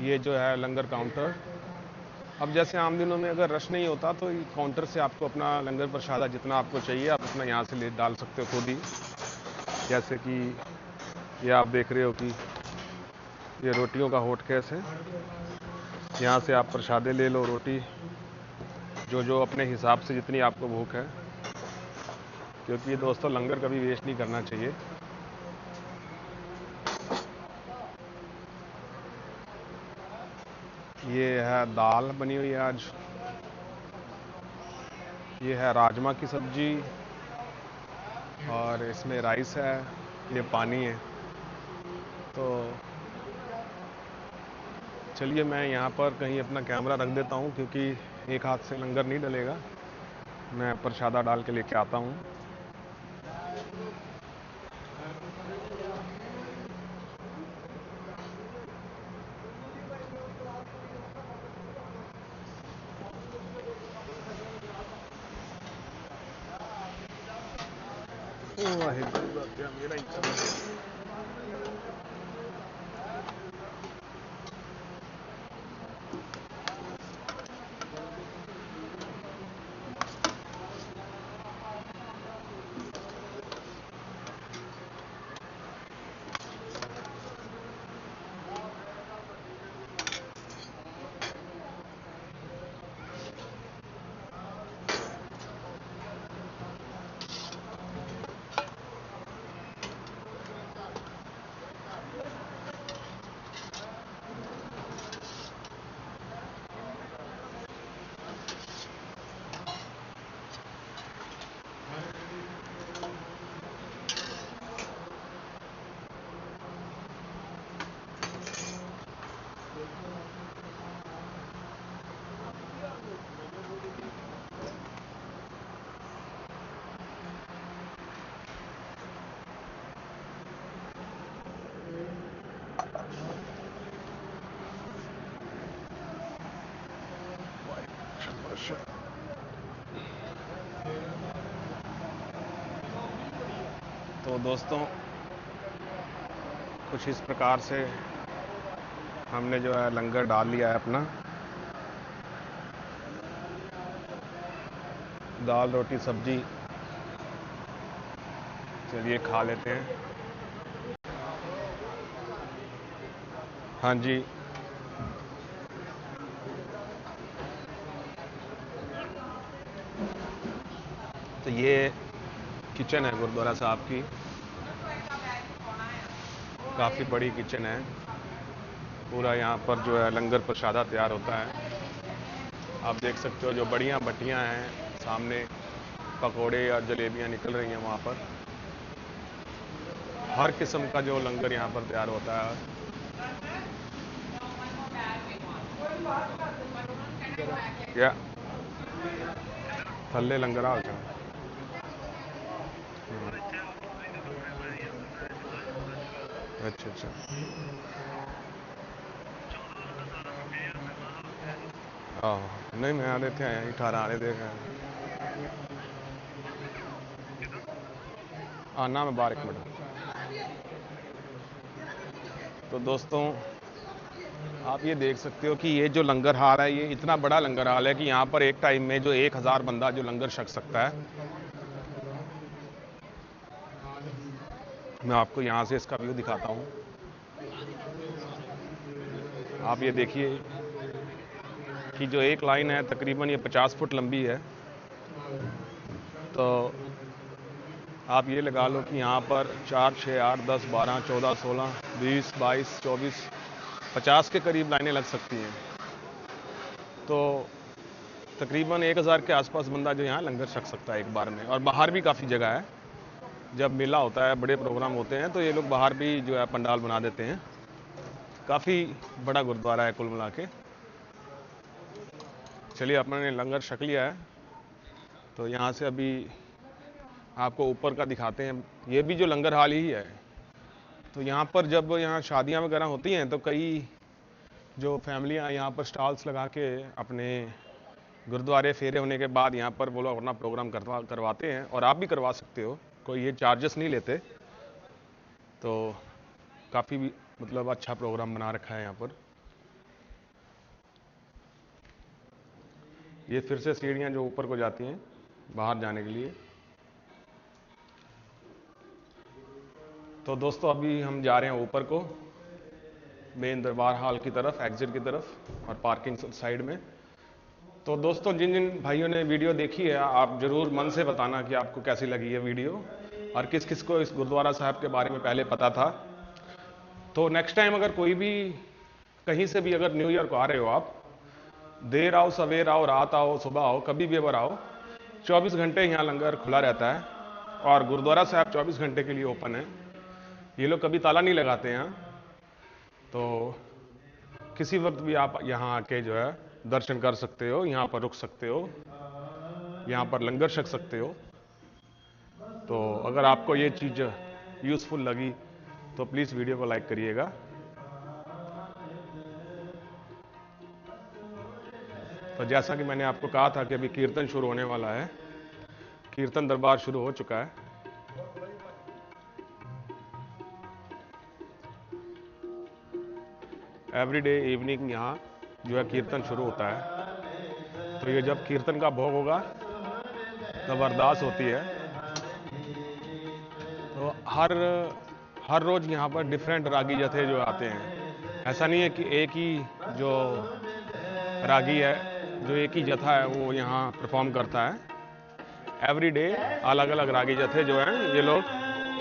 ये जो है लंगर काउंटर। अब जैसे आम दिनों में अगर रश नहीं होता तो काउंटर से आपको अपना लंगर प्रसादा जितना आपको चाहिए आप अपना यहाँ से ले डाल सकते हो खुद ही। जैसे कि ये आप देख रहे हो कि ये रोटियों का होट केस है। यहाँ से आप प्रसादे ले लो, रोटी जो जो अपने हिसाब से जितनी आपको भूख है, क्योंकि ये दोस्तों लंगर कभी वेस्ट नहीं करना चाहिए। ये है दाल बनी हुई है आज। ये है राजमा की सब्जी, और इसमें राइस है, ये पानी है। तो चलिए मैं यहाँ पर कहीं अपना कैमरा रख देता हूँ, क्योंकि एक हाथ से लंगर नहीं डलेगा। मैं प्रसादा डाल के लेके आता हूँ। मेरा ही तो दोस्तों कुछ इस प्रकार से हमने जो है लंगर डाल लिया है अपना। दाल रोटी सब्जी, चलिए खा लेते हैं। हाँ जी, तो ये किचन है गुरुद्वारा साहब की, काफ़ी बड़ी किचन है। पूरा यहाँ पर जो है लंगर प्रसादा तैयार होता है। आप देख सकते हो जो बढ़िया भट्टियाँ हैं, सामने पकोड़े और जलेबियाँ निकल रही हैं वहाँ पर। हर किस्म का जो लंगर यहाँ पर तैयार होता है। या थल्ले लंगर आ गया। अच्छा अच्छा, हाँ नहीं मैं आ रहे थे यहीं 18 आ रहे थे। हाँ ना, मैं 12 मिनट। तो दोस्तों आप ये देख सकते हो कि ये जो लंगर हाल है, ये इतना बड़ा लंगर हाल है कि यहाँ पर एक टाइम में जो 1000 बंदा जो लंगर छक सकता है। मैं आपको यहाँ से इसका व्यू दिखाता हूँ। आप ये देखिए कि जो एक लाइन है तकरीबन ये 50 फुट लंबी है। तो आप ये लगा लो कि यहाँ पर 4, 6, 8, 10, 12, 14, 16, 20, 22, 24, 50 के करीब लाइनें लग सकती हैं। तो तकरीबन 1000 के आसपास बंदा जो यहाँ लंगर छक सकता है एक बार में। और बाहर भी काफ़ी जगह है, जब मेला होता है, बड़े प्रोग्राम होते हैं, तो ये लोग बाहर भी जो है पंडाल बना देते हैं। काफ़ी बड़ा गुरुद्वारा है कुल मिला के। चलिए अपने लंगर छक लिया है, तो यहाँ से अभी आपको ऊपर का दिखाते हैं। ये भी जो लंगर हाल ही है। तो यहाँ पर जब यहाँ शादियाँ वगैरह होती हैं तो कई जो फैमिलियाँ यहाँ पर स्टॉल्स लगा के अपने गुरुद्वारे फेरे होने के बाद यहाँ पर वो लोग अपना प्रोग्राम करवाते हैं। और आप भी करवा सकते हो, कोई ये चार्जेस नहीं लेते। तो काफ़ी मतलब अच्छा प्रोग्राम बना रखा है यहाँ पर। ये फिर से सीढ़ियाँ जो ऊपर को जाती हैं बाहर जाने के लिए। तो दोस्तों अभी हम जा रहे हैं ऊपर को, मेन दरबार हॉल की तरफ, एग्जिट की तरफ और पार्किंग साइड में। तो दोस्तों जिन जिन भाइयों ने वीडियो देखी है, आप ज़रूर मन से बताना कि आपको कैसी लगी ये वीडियो और किस किस को इस गुरुद्वारा साहब के बारे में पहले पता था। तो नेक्स्ट टाइम अगर कोई भी कहीं से भी अगर न्यू ईयर को आ रहे हो, आप देर आओ सवेर आओ रात आओ सुबह आओ, कभी भी अगर आओ, 24 घंटे यहाँ लंगर खुला रहता है। और गुरुद्वारा साहब 24 घंटे के लिए ओपन है। ये लोग कभी ताला नहीं लगाते हैं। तो किसी वक्त भी आप यहाँ आके जो है दर्शन कर सकते हो, यहाँ पर रुक सकते हो, यहाँ पर लंगर छक सकते हो। तो अगर आपको ये चीज़ यूज़फुल लगी तो प्लीज़ वीडियो को लाइक करिएगा। तो जैसा कि मैंने आपको कहा था कि अभी कीर्तन शुरू होने वाला है, कीर्तन दरबार शुरू हो चुका है। एवरीडे इवनिंग यहाँ जो है कीर्तन शुरू होता है। तो ये जब कीर्तन का भोग होगा तब अरदास होती है। तो हर रोज़ यहाँ पर डिफरेंट रागी जथे जो आते हैं। ऐसा नहीं है कि एक ही जो रागी है, जो एक ही जथा है वो यहाँ परफॉर्म करता है। एवरीडे अलग अलग रागी जथे जो हैं ये लोग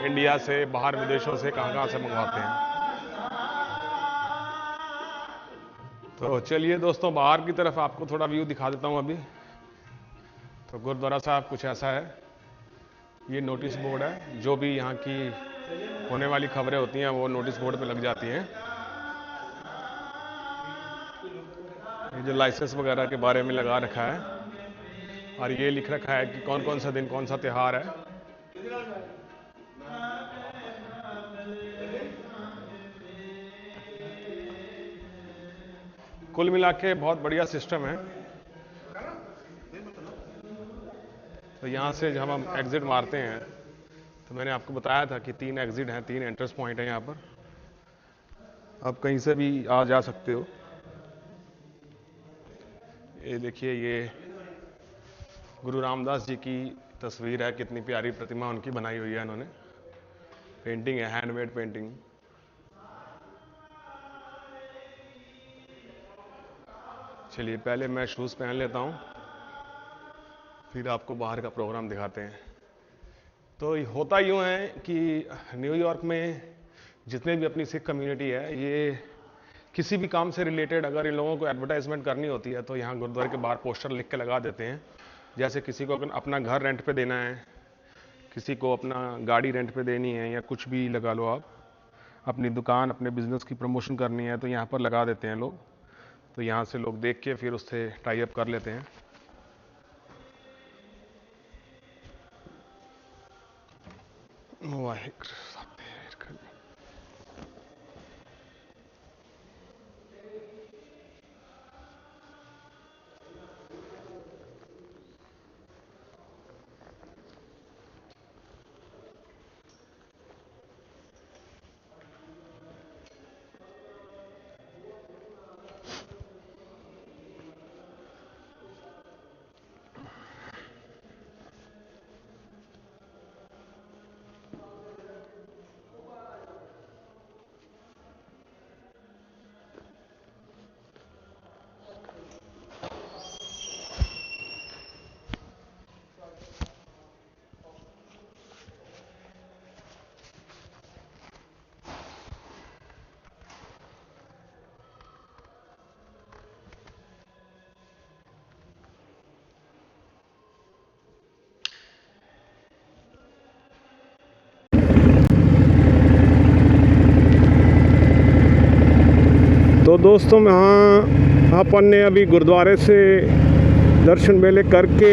इंडिया से, बाहर विदेशों से, कहाँ से मंगवाते हैं। तो चलिए दोस्तों बाहर की तरफ आपको थोड़ा व्यू दिखा देता हूँ अभी। तो गुरुद्वारा साहब कुछ ऐसा है। ये नोटिस बोर्ड है, जो भी यहाँ की होने वाली खबरें होती हैं वो नोटिस बोर्ड पे लग जाती हैं। ये जो लाइसेंस वगैरह के बारे में लगा रखा है, और ये लिख रखा है कि कौन कौन सा दिन कौन सा त्यौहार है। कुल मिला के बहुत बढ़िया सिस्टम है। तो यहाँ से जब हम एग्ज़िट मारते हैं तो मैंने आपको बताया था कि 3 एग्ज़िट हैं, 3 एंट्रेंस पॉइंट हैं यहाँ पर। आप कहीं से भी आ जा सकते हो। ये देखिए, ये गुरु रामदास जी की तस्वीर है, कितनी प्यारी प्रतिमा उनकी बनाई हुई है इन्होंने। पेंटिंग है, हैंडमेड पेंटिंग। चलिए पहले मैं शूज़ पहन लेता हूँ, फिर आपको बाहर का प्रोग्राम दिखाते हैं। तो होता यूँ है कि न्यूयॉर्क में जितने भी अपनी सिख कम्युनिटी है, ये किसी भी काम से रिलेटेड अगर इन लोगों को एडवर्टाइजमेंट करनी होती है तो यहाँ गुरुद्वारे के बाहर पोस्टर लिख के लगा देते हैं। जैसे किसी को अपना घर रेंट पे देना है, किसी को अपना गाड़ी रेंट पे देनी है, या कुछ भी लगा लो आप, अपनी दुकान, अपने बिजनेस की प्रमोशन करनी है, तो यहाँ पर लगा देते हैं लोग। तो यहाँ से लोग देख के फिर उससे टाई अप कर लेते हैं। वाहिगुरू। तो दोस्तों, यहाँ अपन ने अभी गुरुद्वारे से दर्शन मेले करके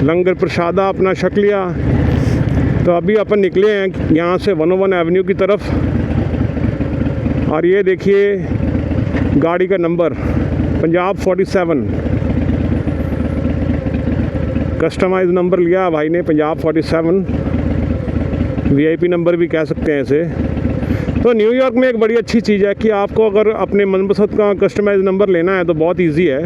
लंगर प्रसादा अपना छक लिया। तो अभी अपन निकले हैं यहाँ से 101 एवेन्यू की तरफ। और ये देखिए गाड़ी का नंबर पंजाब 47, कस्टमाइज नंबर लिया भाई ने, पंजाब 47, VIP नंबर भी कह सकते हैं इसे। तो न्यूयॉर्क में एक बड़ी अच्छी चीज़ है कि आपको अगर अपने मनपसंद का कस्टमाइज नंबर लेना है तो बहुत इजी है।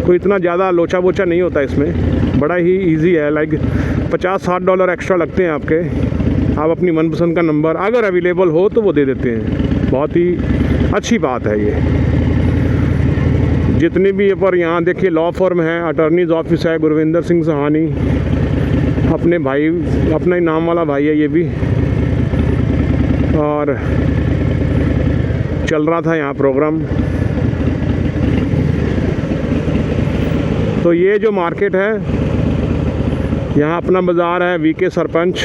कोई इतना ज़्यादा लोचा बोचा नहीं होता इसमें, बड़ा ही इजी है। लाइक $50-60 एक्स्ट्रा लगते हैं आपके। आप अपनी मनपसंद का नंबर अगर अवेलेबल हो तो वो दे देते हैं। बहुत ही अच्छी बात है ये। जितने भी पर यहाँ देखिए लॉ फर्म है, अटॉर्नीज ऑफिस है, गुरविंदर सिंह सहानी, अपने भाई, अपना ही नाम वाला भाई है ये भी। और चल रहा था यहाँ प्रोग्राम। तो ये जो मार्केट है, यहाँ अपना बाज़ार है, VK सरपंच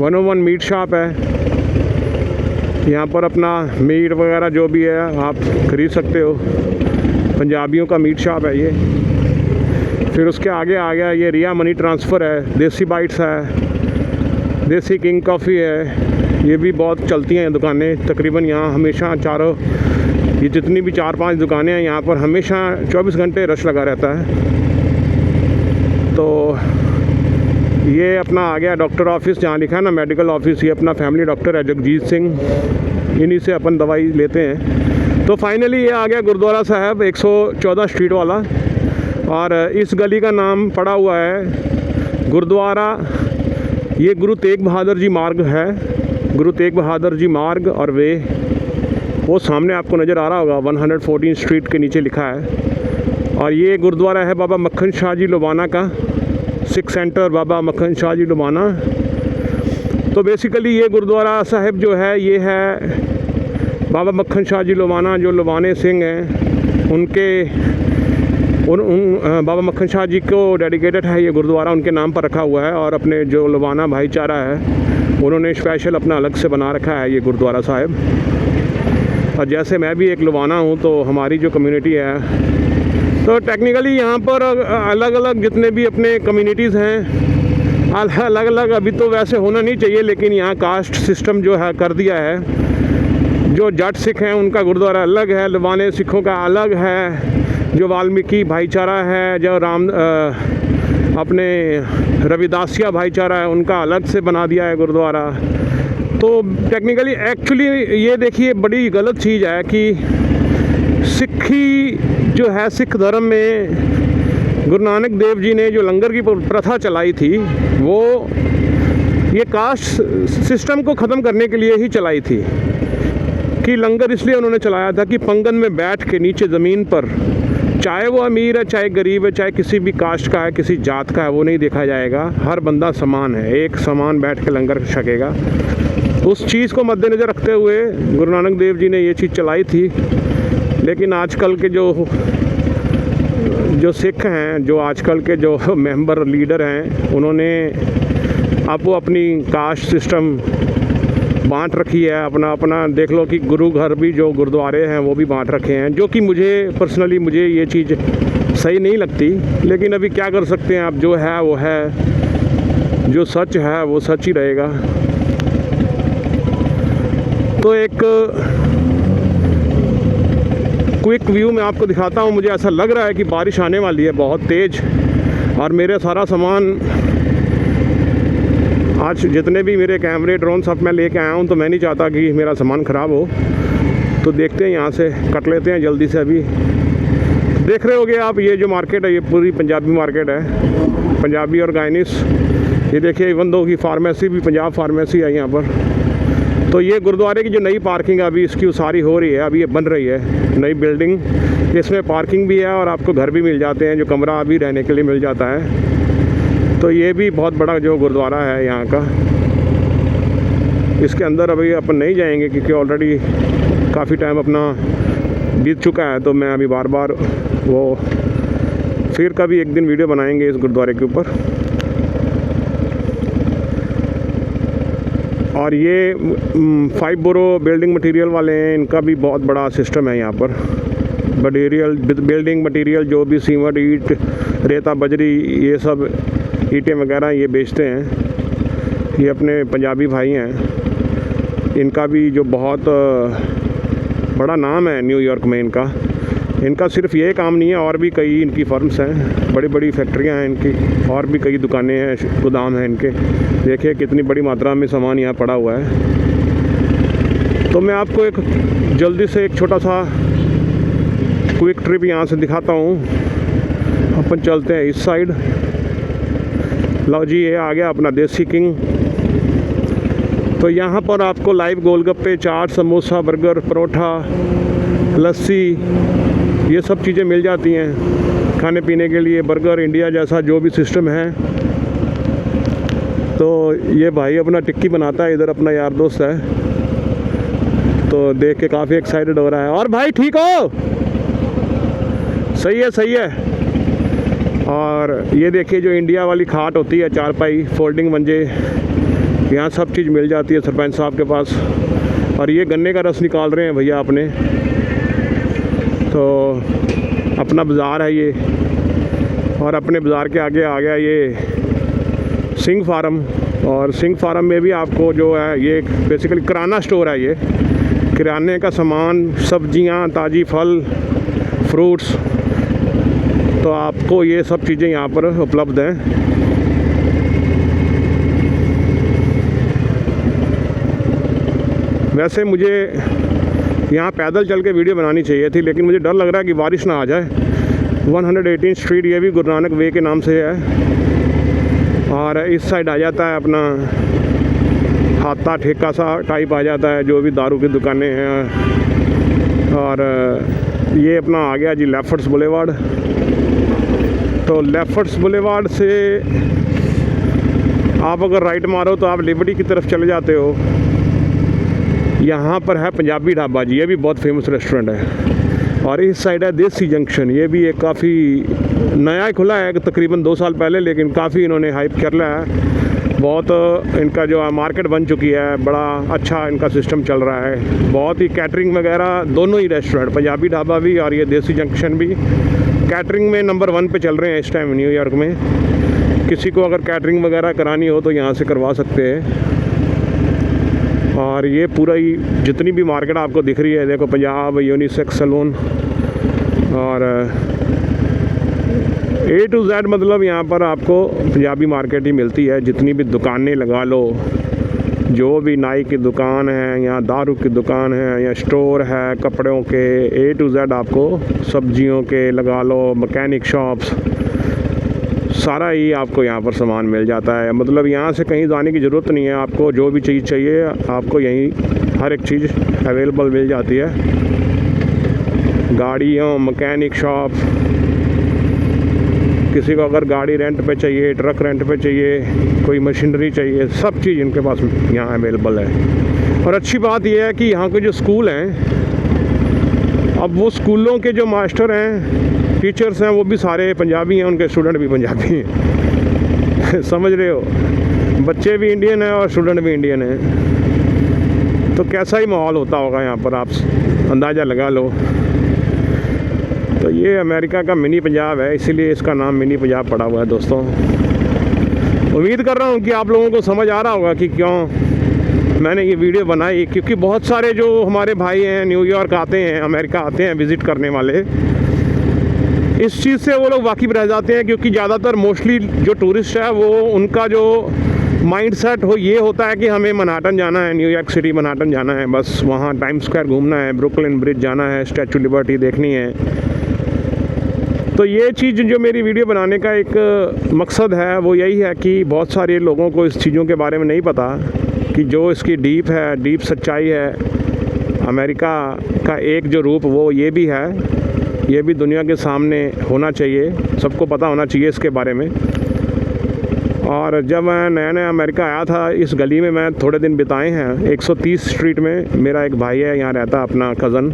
101 मीट शॉप है। यहाँ पर अपना मीट वगैरह जो भी है आप खरीद सकते हो। पंजाबियों का मीट शॉप है ये। फिर उसके आगे आ गया ये रिया मनी ट्रांसफ़र है, देसी बाइट्स है, देसी किंग कॉफ़ी है। ये भी बहुत चलती हैं दुकानें तकरीबन यहाँ हमेशा। चारों ये जितनी भी 4-5 दुकानें हैं यहाँ पर हमेशा 24 घंटे रश लगा रहता है। तो ये अपना आ गया डॉक्टर ऑफिस, जहाँ लिखा है ना मेडिकल ऑफिस। ये अपना फैमिली डॉक्टर है जगजीत सिंह, इन्हीं से अपन दवाई लेते हैं। तो फाइनली ये आ गया गुरुद्वारा साहब 114 स्ट्रीट वाला। और इस गली का नाम पड़ा हुआ है गुरुद्वारा। ये गुरु तेग बहादुर जी मार्ग है, गुरु तेग बहादुर जी मार्ग और वे, वो सामने आपको नज़र आ रहा होगा, 114 स्ट्रीट के नीचे लिखा है। और ये गुरुद्वारा है बाबा मक्खन शाह जी लुबाना का, सिख सेंटर बाबा मक्खन शाह जी लुबाना। तो बेसिकली ये गुरुद्वारा साहिब जो है ये है बाबा मक्खन शाह जी लुबाना, जो लुबाने सिंह हैं उनके बाबा मक्खन शाह जी को डेडिकेटेड है ये गुरुद्वारा, उनके नाम पर रखा हुआ है। और अपने जो लुबाना भाईचारा है उन्होंने स्पेशल अपना अलग से बना रखा है ये गुरुद्वारा साहिब। और जैसे मैं भी एक लुबाना हूँ तो हमारी जो कम्युनिटी है, तो टेक्निकली यहाँ पर अलग अलग जितने भी अपने कम्युनिटीज़ हैं अलग अलग, अभी तो वैसे होना नहीं चाहिए, लेकिन यहाँ कास्ट सिस्टम जो है कर दिया है। जो जट सिख हैं उनका गुरुद्वारा अलग है, लुबाने सिखों का अलग है, जो वाल्मीकि भाईचारा है, जो अपने रविदासिया भाईचारा है उनका अलग से बना दिया है गुरुद्वारा। तो टेक्निकली एक्चुअली ये देखिए बड़ी गलत चीज़ है कि सिक्खी जो है, सिख धर्म में गुरु नानक देव जी ने जो लंगर की प्रथा चलाई थी वो ये कास्ट सिस्टम को ख़त्म करने के लिए ही चलाई थी। कि लंगर इसलिए उन्होंने चलाया था कि पंगन में बैठ के नीचे ज़मीन पर, चाहे वो अमीर है, चाहे गरीब है, चाहे किसी भी कास्ट का है, किसी जात का है, वो नहीं देखा जाएगा। हर बंदा समान है, एक समान बैठ के लंगर छकेगा। उस चीज़ को मद्देनज़र रखते हुए गुरु नानक देव जी ने ये चीज़ चलाई थी। लेकिन आजकल के जो सिख हैं, जो आजकल के जो मेंबर लीडर हैं, उन्होंने अब वो अपनी कास्ट सिस्टम बांट रखी है। अपना देख लो कि गुरु घर भी जो गुरुद्वारे हैं वो भी बांट रखे हैं, जो कि मुझे पर्सनली मुझे ये चीज़ सही नहीं लगती। लेकिन अभी क्या कर सकते हैं, अब जो है वो है, जो सच है वो सच ही रहेगा। तो एक क्विक व्यू मैं आपको दिखाता हूँ। मुझे ऐसा लग रहा है कि बारिश आने वाली है बहुत तेज़, और मेरे सारा सामान आज जितने भी मेरे कैमरे ड्रोन सब मैं लेके आया हूँ, तो मैं नहीं चाहता कि मेरा सामान ख़राब हो। तो देखते हैं, यहाँ से कट लेते हैं जल्दी से। अभी देख रहे होगे आप, ये जो मार्केट है ये पूरी पंजाबी मार्केट है, पंजाबी और गायनिस। ये देखिए, इवन दो की फार्मेसी भी पंजाब फार्मेसी है यहाँ पर। तो ये गुरुद्वारे की जो नई पार्किंग है अभी इसकी उसारी हो रही है, अभी ये बन रही है नई बिल्डिंग। इसमें पार्किंग भी है और आपको घर भी मिल जाते हैं, जो कमरा अभी रहने के लिए मिल जाता है। तो ये भी बहुत बड़ा जो गुरुद्वारा है यहाँ का। इसके अंदर अभी अपन नहीं जाएंगे क्योंकि ऑलरेडी काफ़ी टाइम अपना बीत चुका है। तो मैं अभी बार बार वो फिर कभी एक दिन वीडियो बनाएंगे इस गुरुद्वारे के ऊपर। और ये 5 बोरो बिल्डिंग मटेरियल वाले हैं, इनका भी बहुत बड़ा सिस्टम है यहाँ पर। मटेरियल, बिल्डिंग मटेरियल, जो भी सीमेंट, ईंट, रेता, बजरी, ये सब ईंटें वगैरह ये बेचते हैं। ये अपने पंजाबी भाई हैं, इनका भी जो बहुत बड़ा नाम है न्यूयॉर्क में इनका सिर्फ ये काम नहीं है, और भी कई इनकी फर्म्स हैं, बड़ी बड़ी फैक्ट्रियां हैं इनकी, और भी कई दुकानें हैं, गोदाम हैं इनके। देखिए कितनी बड़ी मात्रा में सामान यहाँ पड़ा हुआ है। तो मैं आपको एक जल्दी से एक छोटा सा क्विक ट्रिप यहाँ से दिखाता हूँ। अपन चलते हैं इस साइड। लो जी, ये आ गया अपना देसी किंग। तो यहाँ पर आपको लाइव गोलगप्पे, चाट, समोसा, बर्गर, परोठा, लस्सी, ये सब चीज़ें मिल जाती हैं खाने पीने के लिए। बर्गर इंडिया जैसा जो भी सिस्टम है। तो ये भाई अपना टिक्की बनाता है, इधर अपना यार दोस्त है, तो देख के काफ़ी एक्साइटेड हो रहा है। और भाई ठीक हो? सही है, सही है। और ये देखिए, जो इंडिया वाली खाट होती है, चारपाई, फोल्डिंग मंजे, यहाँ सब चीज़ मिल जाती है सरपंच साहब के पास। और ये गन्ने का रस निकाल रहे हैं भैया अपने। तो अपना बाज़ार है ये, और अपने बाज़ार के आगे आ गया ये सिंह फार्म। और सिंह फार्म में भी आपको जो है ये बेसिकली किराना स्टोर है। ये किराने का सामान, सब्जियां, ताज़ी फल, फ्रूट्स, तो आपको ये सब चीज़ें यहाँ पर उपलब्ध हैं। वैसे मुझे यहाँ पैदल चल के वीडियो बनानी चाहिए थी, लेकिन मुझे डर लग रहा है कि बारिश ना आ जाए। 118 स्ट्रीट ये भी गुरु नानक वे के नाम से है। और इस साइड आ जाता है अपना हाथा ठेका सा टाइप आ जाता है, जो भी दारू की दुकानें हैं। और ये अपना आ गया जी लेफ्टर्स बुलेवार्ड। तो लेफ्टर्स बुलेवार्ड से आप अगर राइट मारो तो आप लिबर्टी की तरफ चले जाते हो। यहाँ पर है पंजाबी ढाबा जी, ये भी बहुत फेमस रेस्टोरेंट है। और इस साइड है देसी जंक्शन, ये भी एक काफ़ी नया खुला है, तकरीबन 2 साल पहले, लेकिन काफ़ी इन्होंने हाइप कर लिया है। बहुत इनका जो मार्केट बन चुकी है, बड़ा अच्छा इनका सिस्टम चल रहा है। बहुत ही कैटरिंग वगैरह दोनों ही रेस्टोरेंट, पंजाबी ढाबा भी और ये देसी जंक्शन भी, कैटरिंग में नंबर 1 पे चल रहे हैं इस टाइम न्यूयॉर्क में। किसी को अगर कैटरिंग वगैरह करानी हो तो यहाँ से करवा सकते हैं। और ये पूरा ही जितनी भी मार्केट आपको दिख रही है, देखो पंजाब यूनिसेक्स सैलून, और A to Z मतलब यहाँ पर आपको पंजाबी मार्केट ही मिलती है। जितनी भी दुकानें लगा लो, जो भी नाई की दुकान है या दारू की दुकान है या स्टोर है कपड़ों के, A to Z आपको सब्जियों के लगा लो, मैकेनिक शॉप्स, सारा ही आपको यहाँ पर सामान मिल जाता है। मतलब यहाँ से कहीं जाने की ज़रूरत नहीं है। आपको जो भी चीज़ चाहिए आपको यहीं हर एक चीज़ अवेलेबल मिल जाती है। गाड़ियों, मैकेनिक शॉप, किसी को अगर गाड़ी रेंट पे चाहिए, ट्रक रेंट पे चाहिए, कोई मशीनरी चाहिए, सब चीज़ इनके पास यहाँ अवेलेबल है। और अच्छी बात यह है कि यहाँ के जो स्कूल हैं, अब वो स्कूलों के जो मास्टर हैं, टीचर्स हैं, वो भी सारे पंजाबी हैं, उनके स्टूडेंट भी पंजाबी हैं। समझ रहे हो, बच्चे भी इंडियन हैं और स्टूडेंट भी इंडियन हैं। तो कैसा ही माहौल होता होगा यहाँ पर, आप अंदाज़ा लगा लो। तो ये अमेरिका का मिनी पंजाब है, इसीलिए इसका नाम मिनी पंजाब पड़ा हुआ है दोस्तों। उम्मीद कर रहा हूँ कि आप लोगों को समझ आ रहा होगा कि क्यों मैंने ये वीडियो बनाई, क्योंकि बहुत सारे जो हमारे भाई हैं न्यूयॉर्क आते हैं, अमेरिका आते हैं विज़िट करने वाले, इस चीज़ से वो लोग वाकिफ़ रह जाते हैं। क्योंकि ज़्यादातर मोस्टली जो टूरिस्ट है वो उनका जो माइंड सेट ये होता है कि हमें मनाहटन जाना है, न्यूयॉर्क सिटी मनाहटन जाना है, बस वहाँ टाइम स्क्वायर घूमना है, ब्रुकलिन ब्रिज जाना है, स्टैचू लिबर्टी देखनी है। तो ये चीज़ जो मेरी वीडियो बनाने का एक मकसद है वो यही है कि बहुत सारे लोगों को इस चीज़ों के बारे में नहीं पता कि जो इसकी डीप सच्चाई है। अमेरिका का एक जो रूप वो ये भी है, ये भी दुनिया के सामने होना चाहिए, सबको पता होना चाहिए इसके बारे में। और जब मैं नया अमेरिका आया था, इस गली में मैं थोड़े दिन बिताए हैं। 130 स्ट्रीट में मेरा एक भाई है, यहाँ रहता अपना कज़न,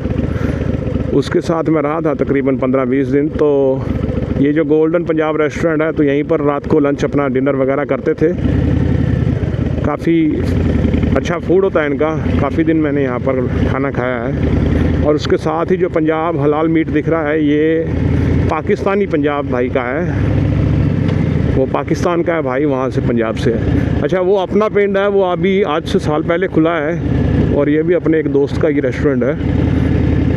उसके साथ मैं रहा था तकरीबन 15-20 दिन। तो ये जो गोल्डन पंजाब रेस्टोरेंट है, तो यहीं पर रात को लंच अपना डिनर वगैरह करते थे। काफ़ी अच्छा फूड होता है इनका, काफ़ी दिन मैंने यहाँ पर खाना खाया है। और उसके साथ ही जो पंजाब हलाल मीट दिख रहा है, ये पाकिस्तानी पंजाब भाई का है, वो पाकिस्तान का है भाई, वहाँ से पंजाब से है। अच्छा, वो अपना पिंड है, वो अभी आज से साल पहले खुला है। और ये भी अपने एक दोस्त का ये रेस्टोरेंट है,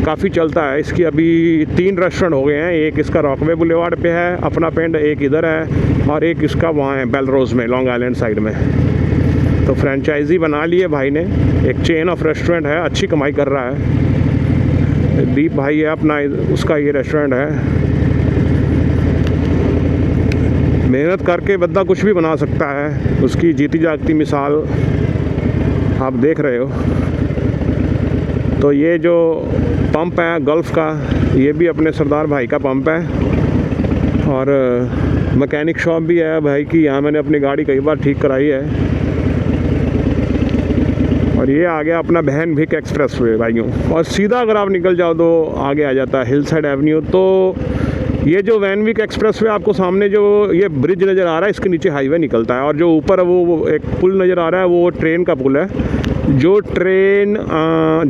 काफ़ी चलता है। इसकी अभी 3 रेस्टोरेंट हो गए हैं। एक इसका रॉकवे बुलेवार्ड पे है अपना पिंड, एक इधर है, और एक इसका वहाँ है बेलरोज़ में, लॉन्ग आइलैंड साइड में। तो फ्रेंचाइजी बना ली है भाई ने, एक चेन ऑफ रेस्टोरेंट है, अच्छी कमाई कर रहा है। दीप भाई है अपना, उसका ये रेस्टोरेंट है। मेहनत करके बंदा कुछ भी बना सकता है, उसकी जीती जागती मिसाल आप देख रहे हो। तो ये जो पंप है गल्फ़ का, ये भी अपने सरदार भाई का पंप है। और मैकेनिक शॉप भी है भाई की, यहाँ मैंने अपनी गाड़ी कई बार ठीक कराई है। और ये आ गया अपना बहन भिक एक्सप्रेस वे भाइयों। और सीधा अगर आप निकल जाओ तो आगे आ जाता है हिल साइड एवेन्यू। तो ये जो वैन विक एक्सप्रेस वे आपको सामने जो ये ब्रिज नज़र आ रहा है, इसके नीचे हाईवे निकलता है। और जो ऊपर वो एक पुल नज़र आ रहा है, वो ट्रेन का पुल है, जो ट्रेन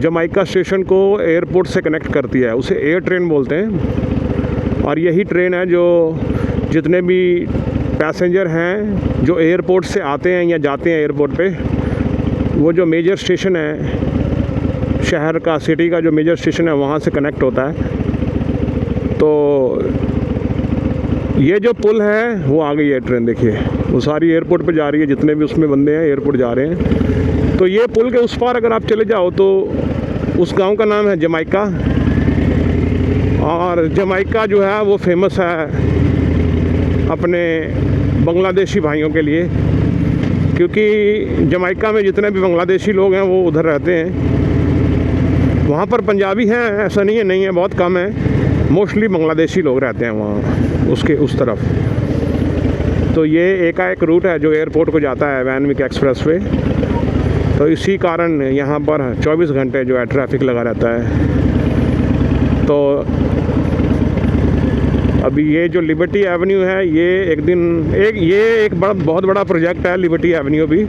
जमाइका स्टेशन को एयरपोर्ट से कनेक्ट करती है, उसे एयर ट्रेन बोलते हैं। और यही ट्रेन है जो जितने भी पैसेंजर हैं जो एयरपोर्ट से आते हैं या जाते हैं एयरपोर्ट पे, वो जो मेजर स्टेशन है शहर का, सिटी का जो मेजर स्टेशन है, वहाँ से कनेक्ट होता है। तो ये जो पुल है वो आ गई है ट्रेन, देखिए वो सारी एयरपोर्ट पे जा रही है, जितने भी उसमें बंदे हैं एयरपोर्ट जा रहे हैं। तो ये पुल के उस पार अगर आप चले जाओ तो उस गांव का नाम है जमाइका। और जमाइका जो है वो फेमस है अपने बांग्लादेशी भाइयों के लिए, क्योंकि जमाइका में जितने भी बांग्लादेशी लोग हैं वो उधर रहते हैं। वहाँ पर पंजाबी हैं ऐसा नहीं है, बहुत कम है, मोस्टली बांग्लादेशी लोग रहते हैं वहाँ उसके उस तरफ। तो ये एकाएक रूट है जो एयरपोर्ट को जाता है, वैन विक एक्सप्रेस वे। तो इसी कारण यहाँ पर 24 घंटे जो है ट्रैफिक लगा रहता है। तो अभी ये जो लिबर्टी एवेन्यू है, ये एक बहुत बड़ा प्रोजेक्ट है लिबर्टी एवेन्यू भी।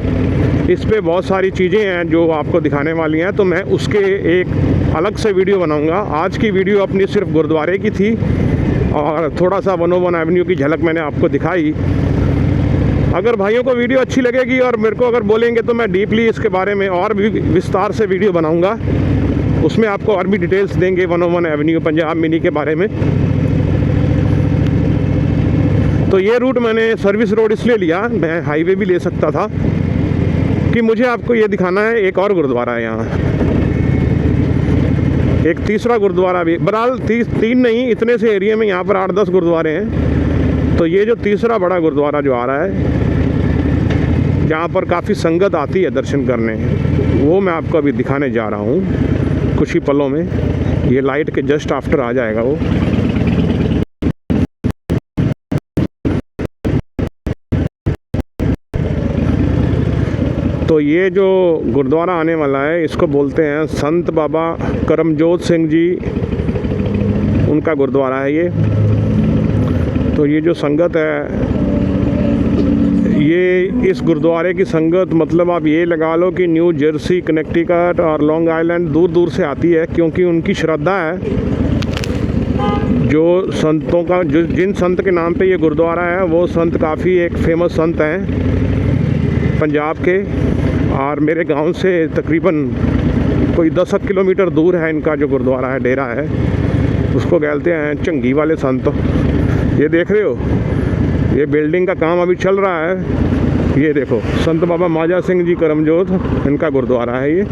इस पे बहुत सारी चीज़ें हैं जो आपको दिखाने वाली हैं, तो मैं उसके एक अलग से वीडियो बनाऊंगा। आज की वीडियो अपनी सिर्फ गुरुद्वारे की थी और थोड़ा सा 101 एवेन्यू की झलक मैंने आपको दिखाई। अगर भाइयों को वीडियो अच्छी लगेगी और मेरे को अगर बोलेंगे तो मैं डीपली इसके बारे में और भी विस्तार से वीडियो बनाऊंगा, उसमें आपको और भी डिटेल्स देंगे 101 एवेन्यू पंजाब मिनी के बारे में। तो ये रूट मैंने सर्विस रोड इसलिए लिया, मैं हाईवे भी ले सकता था, कि मुझे आपको ये दिखाना है एक और गुरुद्वारा है यहाँ, एक तीसरा गुरुद्वारा भी। बहरहाल 3 नहीं, इतने से एरिया में यहाँ पर 8-10 गुरुद्वारे हैं। तो ये जो तीसरा बड़ा गुरुद्वारा जो आ रहा है, जहाँ पर काफ़ी संगत आती है दर्शन करने, वो मैं आपको अभी दिखाने जा रहा हूँ कुछ ही पलों में। ये लाइट के जस्ट आफ्टर आ जाएगा वो। तो ये जो गुरुद्वारा आने वाला है, इसको बोलते हैं संत बाबा करमजोत सिंह जी, उनका गुरुद्वारा है ये। तो ये जो संगत है, ये इस गुरुद्वारे की संगत मतलब आप ये लगा लो कि न्यू जर्सी, कनेक्टिकट और लॉन्ग आइलैंड दूर दूर से आती है, क्योंकि उनकी श्रद्धा है। जो संतों का, जिन संत के नाम पे ये गुरुद्वारा है, वो संत काफ़ी एक फेमस संत हैं पंजाब के, और मेरे गांव से तकरीबन कोई 10 किलोमीटर दूर है इनका जो गुरुद्वारा है, डेरा है, उसको कहते हैं चंगी वाले संत। ये देख रहे हो, ये बिल्डिंग का काम अभी चल रहा है। ये देखो, संत बाबा माजा सिंह जी करमजोत, इनका गुरुद्वारा है ये।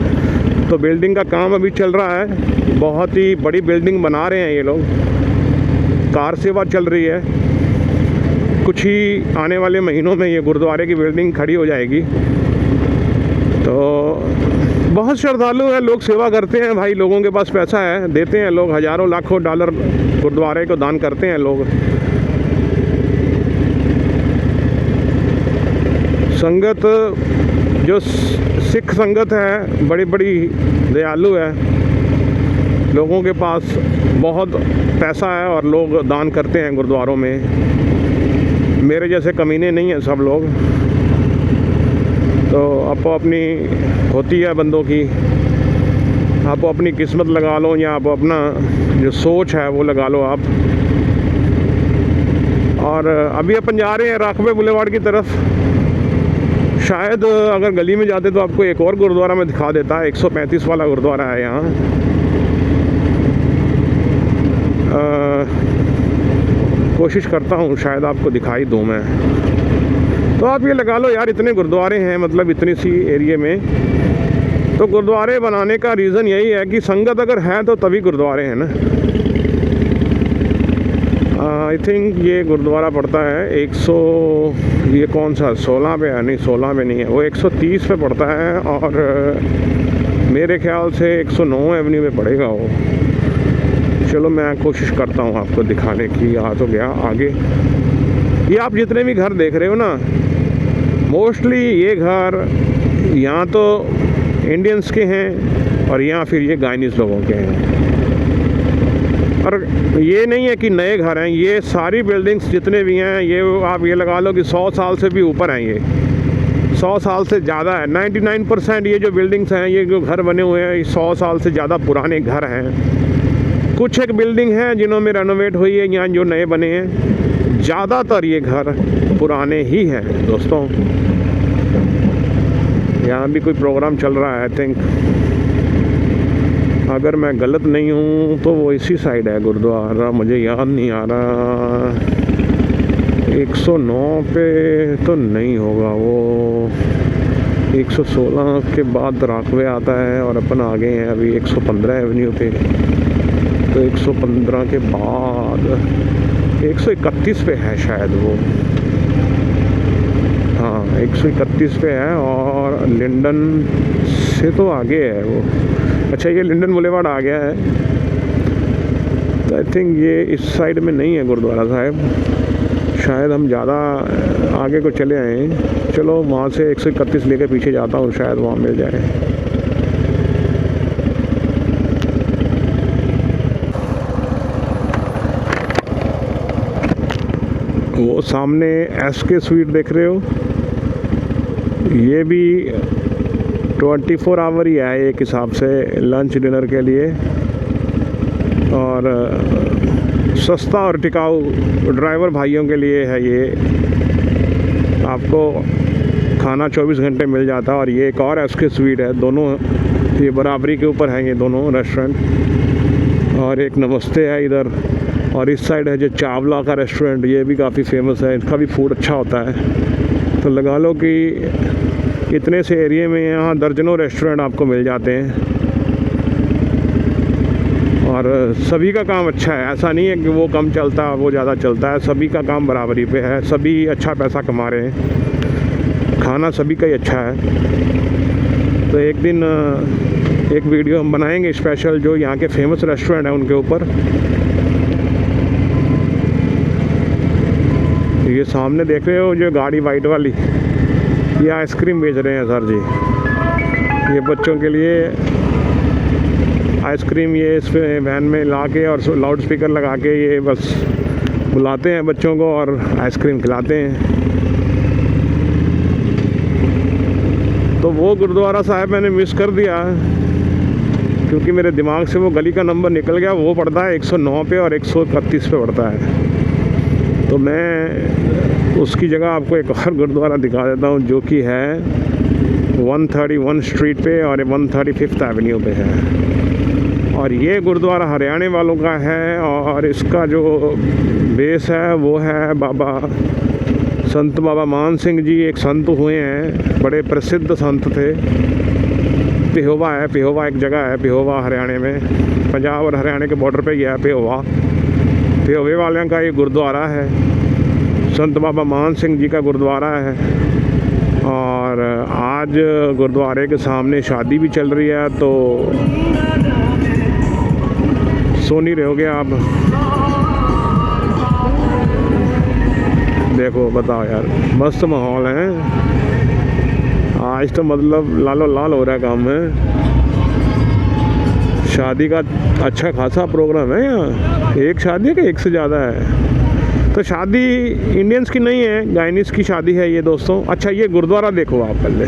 तो बिल्डिंग का काम अभी चल रहा है, बहुत ही बड़ी बिल्डिंग बना रहे हैं ये लोग, कार सेवा चल रही है। कुछ ही आने वाले महीनों में ये गुरुद्वारे की बिल्डिंग खड़ी हो जाएगी। तो बहुत श्रद्धालु हैं, लोग सेवा करते हैं भाई, लोगों के पास पैसा है, देते हैं लोग, हज़ारों लाखों डॉलर गुरुद्वारे को दान करते हैं लोग। संगत जो सिख संगत है, बड़ी बड़ी दयालु है, लोगों के पास बहुत पैसा है और लोग दान करते हैं गुरुद्वारों में। मेरे जैसे कमीने नहीं हैं सब लोग। तो आपको अपनी होती है बंदों की, आप अपनी किस्मत लगा लो, या आप अपना जो सोच है वो लगा लो आप। और अभी अपन जा रहे हैं राखवे बुलेवार्ड की तरफ। शायद अगर गली में जाते तो आपको एक और गुरुद्वारा में दिखा देता है, 135 वाला गुरुद्वारा है यहाँ। कोशिश करता हूँ शायद आपको दिखाई दूँ मैं। तो आप ये लगा लो यार, इतने गुरुद्वारे हैं मतलब इतनी सी एरिया में। तो गुरुद्वारे बनाने का रीज़न यही है कि संगत अगर है तो तभी गुरुद्वारे हैं ना। आई थिंक ये गुरुद्वारा पड़ता है 100, ये कौन सा 16 पे है? नहीं 16 पे नहीं है वो, 130 पे पड़ता है, और मेरे ख्याल से 109 एवेन्यू में पड़ेगा वो। चलो मैं कोशिश करता हूँ आपको दिखाने की। आ तो गया आगे। ये आप जितने भी घर देख रहे हो ना, मोस्टली ये घर यहाँ तो इंडियंस के हैं, और यहाँ फिर ये गाइनीज लोगों के हैं। और ये नहीं है कि नए घर हैं, ये सारी बिल्डिंग्स जितने भी हैं, ये आप ये लगा लो कि 100 साल से भी ऊपर हैं। ये 100 साल से ज़्यादा है। 99% ये जो बिल्डिंग्स हैं, ये जो घर बने हुए हैं, 100 साल से ज़्यादा पुराने घर हैं। कुछ एक बिल्डिंग है जिन्हों में रेनोवेट हुई है, यहाँ जो नए बने हैं, ज़्यादातर ये घर पुराने ही हैं दोस्तों। यहाँ भी कोई प्रोग्राम चल रहा है आई थिंक, अगर मैं गलत नहीं हूँ तो वो इसी साइड है गुरुद्वारा, मुझे याद नहीं आ रहा। 109 पे तो नहीं होगा वो, 116 के बाद राखवे आता है, और अपन आ गए हैं अभी 115 एवेन्यू पे। तो 115 के बाद 131 पे है शायद वो, हाँ 131 पे है, और लिंडन से तो आगे है वो। अच्छा ये लिंडन बुलेवार्ड आ गया है। तो आई थिंक ये इस साइड में नहीं है गुरुद्वारा साहब, शायद हम ज़्यादा आगे को चले आए हैं। चलो वहाँ से 131 लेके पीछे जाता हूँ, शायद वहाँ मिल जाए। वो सामने SK स्वीट देख रहे हो, ये भी 24 आवर ही है एक हिसाब से लंच डिनर के लिए, और सस्ता और टिकाऊ ड्राइवर भाइयों के लिए है ये। आपको खाना 24 घंटे मिल जाता है। और ये एक और SK स्वीट है, दोनों ये बराबरी के ऊपर हैं ये दोनों रेस्टोरेंट। और एक नमस्ते है इधर, और इस साइड है जो चावला का रेस्टोरेंट, ये भी काफ़ी फेमस है, इनका भी फूड अच्छा होता है। तो लगा लो कि इतने से एरिया में यहाँ दर्जनों रेस्टोरेंट आपको मिल जाते हैं और सभी का काम अच्छा है। ऐसा नहीं है कि वो कम चलता है वो ज़्यादा चलता है, सभी का काम बराबरी पे है, सभी अच्छा पैसा कमा रहे हैं, खाना सभी का ही अच्छा है। तो एक दिन एक वीडियो हम बनाएंगे स्पेशल जो यहाँ के फेमस रेस्टोरेंट हैं उनके ऊपर। ये सामने देख रहे हो जो गाड़ी वाइट वाली, ये आइसक्रीम बेच रहे हैं सर जी। ये बच्चों के लिए आइसक्रीम ये इस वैन में ला के और लाउड स्पीकर लगा के ये बस बुलाते हैं बच्चों को और आइसक्रीम खिलाते हैं। तो वो गुरुद्वारा साहब मैंने मिस कर दिया क्योंकि मेरे दिमाग से वो गली का नंबर निकल गया। वो पड़ता है 109 पे और 131 पे पड़ता है। तो मैं उसकी जगह आपको एक और गुरुद्वारा दिखा देता हूँ जो कि है 131 स्ट्रीट पे और 135 एवेन्यू पे है। और ये गुरुद्वारा हरियाणा वालों का है और इसका जो बेस है वो है बाबा संत बाबा मान सिंह जी, एक संत हुए हैं, बड़े प्रसिद्ध संत थे। पिहोवा है, पिहोवा एक जगह है, पिहोवा हरियाणा में, पंजाब और हरियाणा के बॉर्डर पे ही है पिहोवा। पिहोवे वालों का ये गुरुद्वारा है, संत बाबा मान सिंह जी का गुरुद्वारा है। और आज गुरुद्वारे के सामने शादी भी चल रही है, तो सो नहीं रहोगे आप। देखो बताओ यार, मस्त माहौल है आज तो, मतलब लालो लाल हो रहा है काम में। शादी का अच्छा खासा प्रोग्राम है यहाँ, एक शादी है कि एक से ज़्यादा है। तो शादी इंडियंस की नहीं है, गायनीस की शादी है ये दोस्तों। अच्छा ये गुरुद्वारा देखो आप पहले,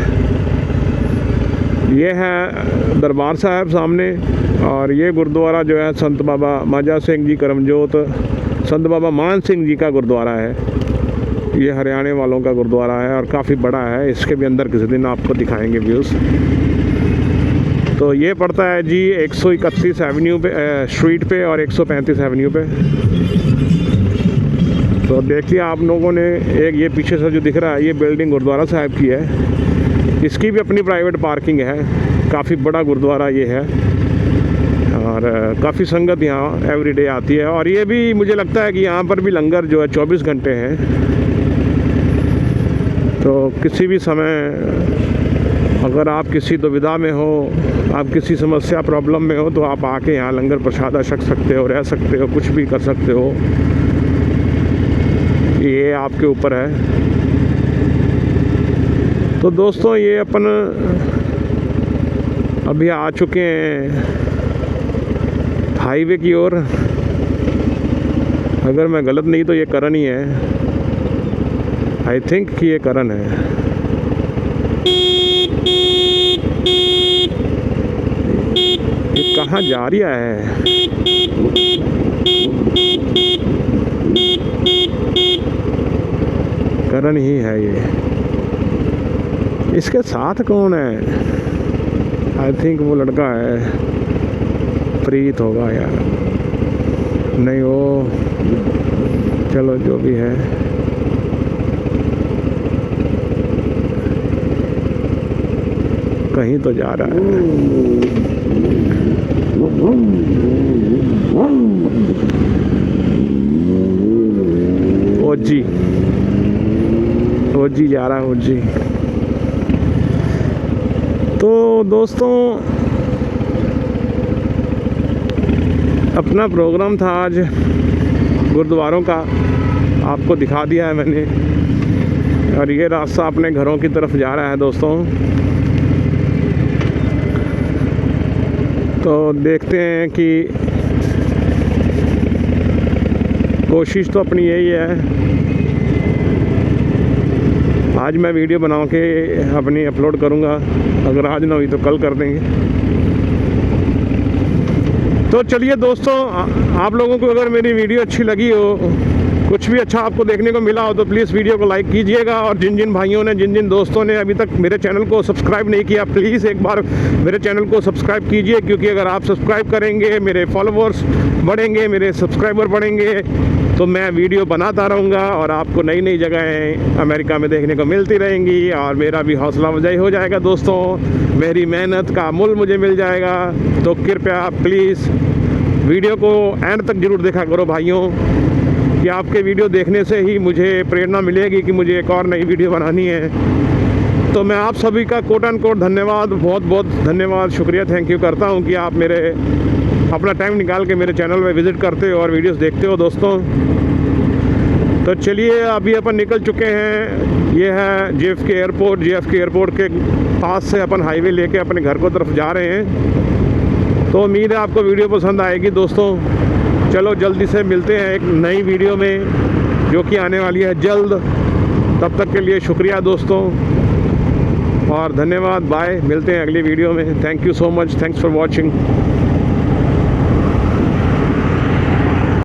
ये है दरबार साहब सामने और ये गुरुद्वारा जो है संत बाबा माजा सिंह जी करमजोत, संत बाबा मान सिंह जी का गुरुद्वारा है। ये हरियाणा वालों का गुरुद्वारा है और काफ़ी बड़ा है, इसके भी अंदर किसी दिन आपको दिखाएंगे व्यूज़। तो ये पड़ता है जी 131 एवेन्यू पे स्ट्रीट पे और 135 एवेन्यू पे। तो देखिए आप लोगों ने, एक ये पीछे से जो दिख रहा है ये बिल्डिंग गुरुद्वारा साहब की है, इसकी भी अपनी प्राइवेट पार्किंग है। काफ़ी बड़ा गुरुद्वारा ये है और काफ़ी संगत यहाँ एवरीडे आती है। और ये भी मुझे लगता है कि यहाँ पर भी लंगर जो है 24 घंटे है, तो किसी भी समय अगर आप किसी दुविधा में हो, आप किसी समस्या प्रॉब्लम में हो, तो आप आके यहाँ लंगर प्रसाद छक सकते हो, रह सकते हो, कुछ भी कर सकते हो, ये आपके ऊपर है। तो दोस्तों ये अपन अभी आ चुके हैं हाईवे की ओर। अगर मैं गलत नहीं तो ये करन ही है, आई थिंक कि ये करन है। ये कहाँ जा रही है? करन ही है ये। इसके साथ कौन है? आई थिंक वो लड़का है, प्रीत होगा यार, नहीं वो, चलो जो भी है। कहीं तो जा रहा है। ओजी ओजी जा रहा है, ओजी। तो दोस्तों अपना प्रोग्राम था आज गुरुद्वारों का, आपको दिखा दिया है मैंने। और ये रास्ता अपने घरों की तरफ जा रहा है दोस्तों। तो देखते हैं कि कोशिश तो अपनी यही है, आज मैं वीडियो बना के अपनी अपलोड करूँगा, अगर आज ना हुई तो कल कर देंगे। तो चलिए दोस्तों, आप लोगों को अगर मेरी वीडियो अच्छी लगी हो, कुछ भी अच्छा आपको देखने को मिला हो तो प्लीज़ वीडियो को लाइक कीजिएगा, और जिन जिन भाइयों ने, जिन जिन दोस्तों ने अभी तक मेरे चैनल को सब्सक्राइब नहीं किया, प्लीज़ एक बार मेरे चैनल को सब्सक्राइब कीजिए, क्योंकि अगर आप सब्सक्राइब करेंगे मेरे फॉलोअर्स बढ़ेंगे, मेरे सब्सक्राइबर बढ़ेंगे, तो मैं वीडियो बनाता रहूँगा और आपको नई नई जगहें अमेरिका में देखने को मिलती रहेंगी, और मेरा भी हौसला अफजाई हो जाएगा दोस्तों, मेरी मेहनत का मूल मुझे मिल जाएगा। तो कृपया प्लीज़ वीडियो को एंड तक ज़रूर देखा करो भाइयों, कि आपके वीडियो देखने से ही मुझे प्रेरणा मिलेगी कि मुझे एक और नई वीडियो बनानी है। तो मैं आप सभी का कोट एंड कोट धन्यवाद, बहुत बहुत धन्यवाद, शुक्रिया, थैंक यू करता हूं कि आप मेरे अपना टाइम निकाल के मेरे चैनल में विज़िट करते हो और वीडियोस देखते हो दोस्तों। तो चलिए अभी अपन निकल चुके हैं, ये है JFK एयरपोर्ट। JFK एयरपोर्ट के पास से अपन हाईवे लेके अपने घर को तरफ जा रहे हैं। तो उम्मीद है आपको वीडियो पसंद आएगी दोस्तों। चलो जल्दी से मिलते हैं एक नई वीडियो में, जो कि आने वाली है जल्द। तब तक के लिए शुक्रिया दोस्तों और धन्यवाद, बाय, मिलते हैं अगली वीडियो में। Thank you so much, thanks for watching.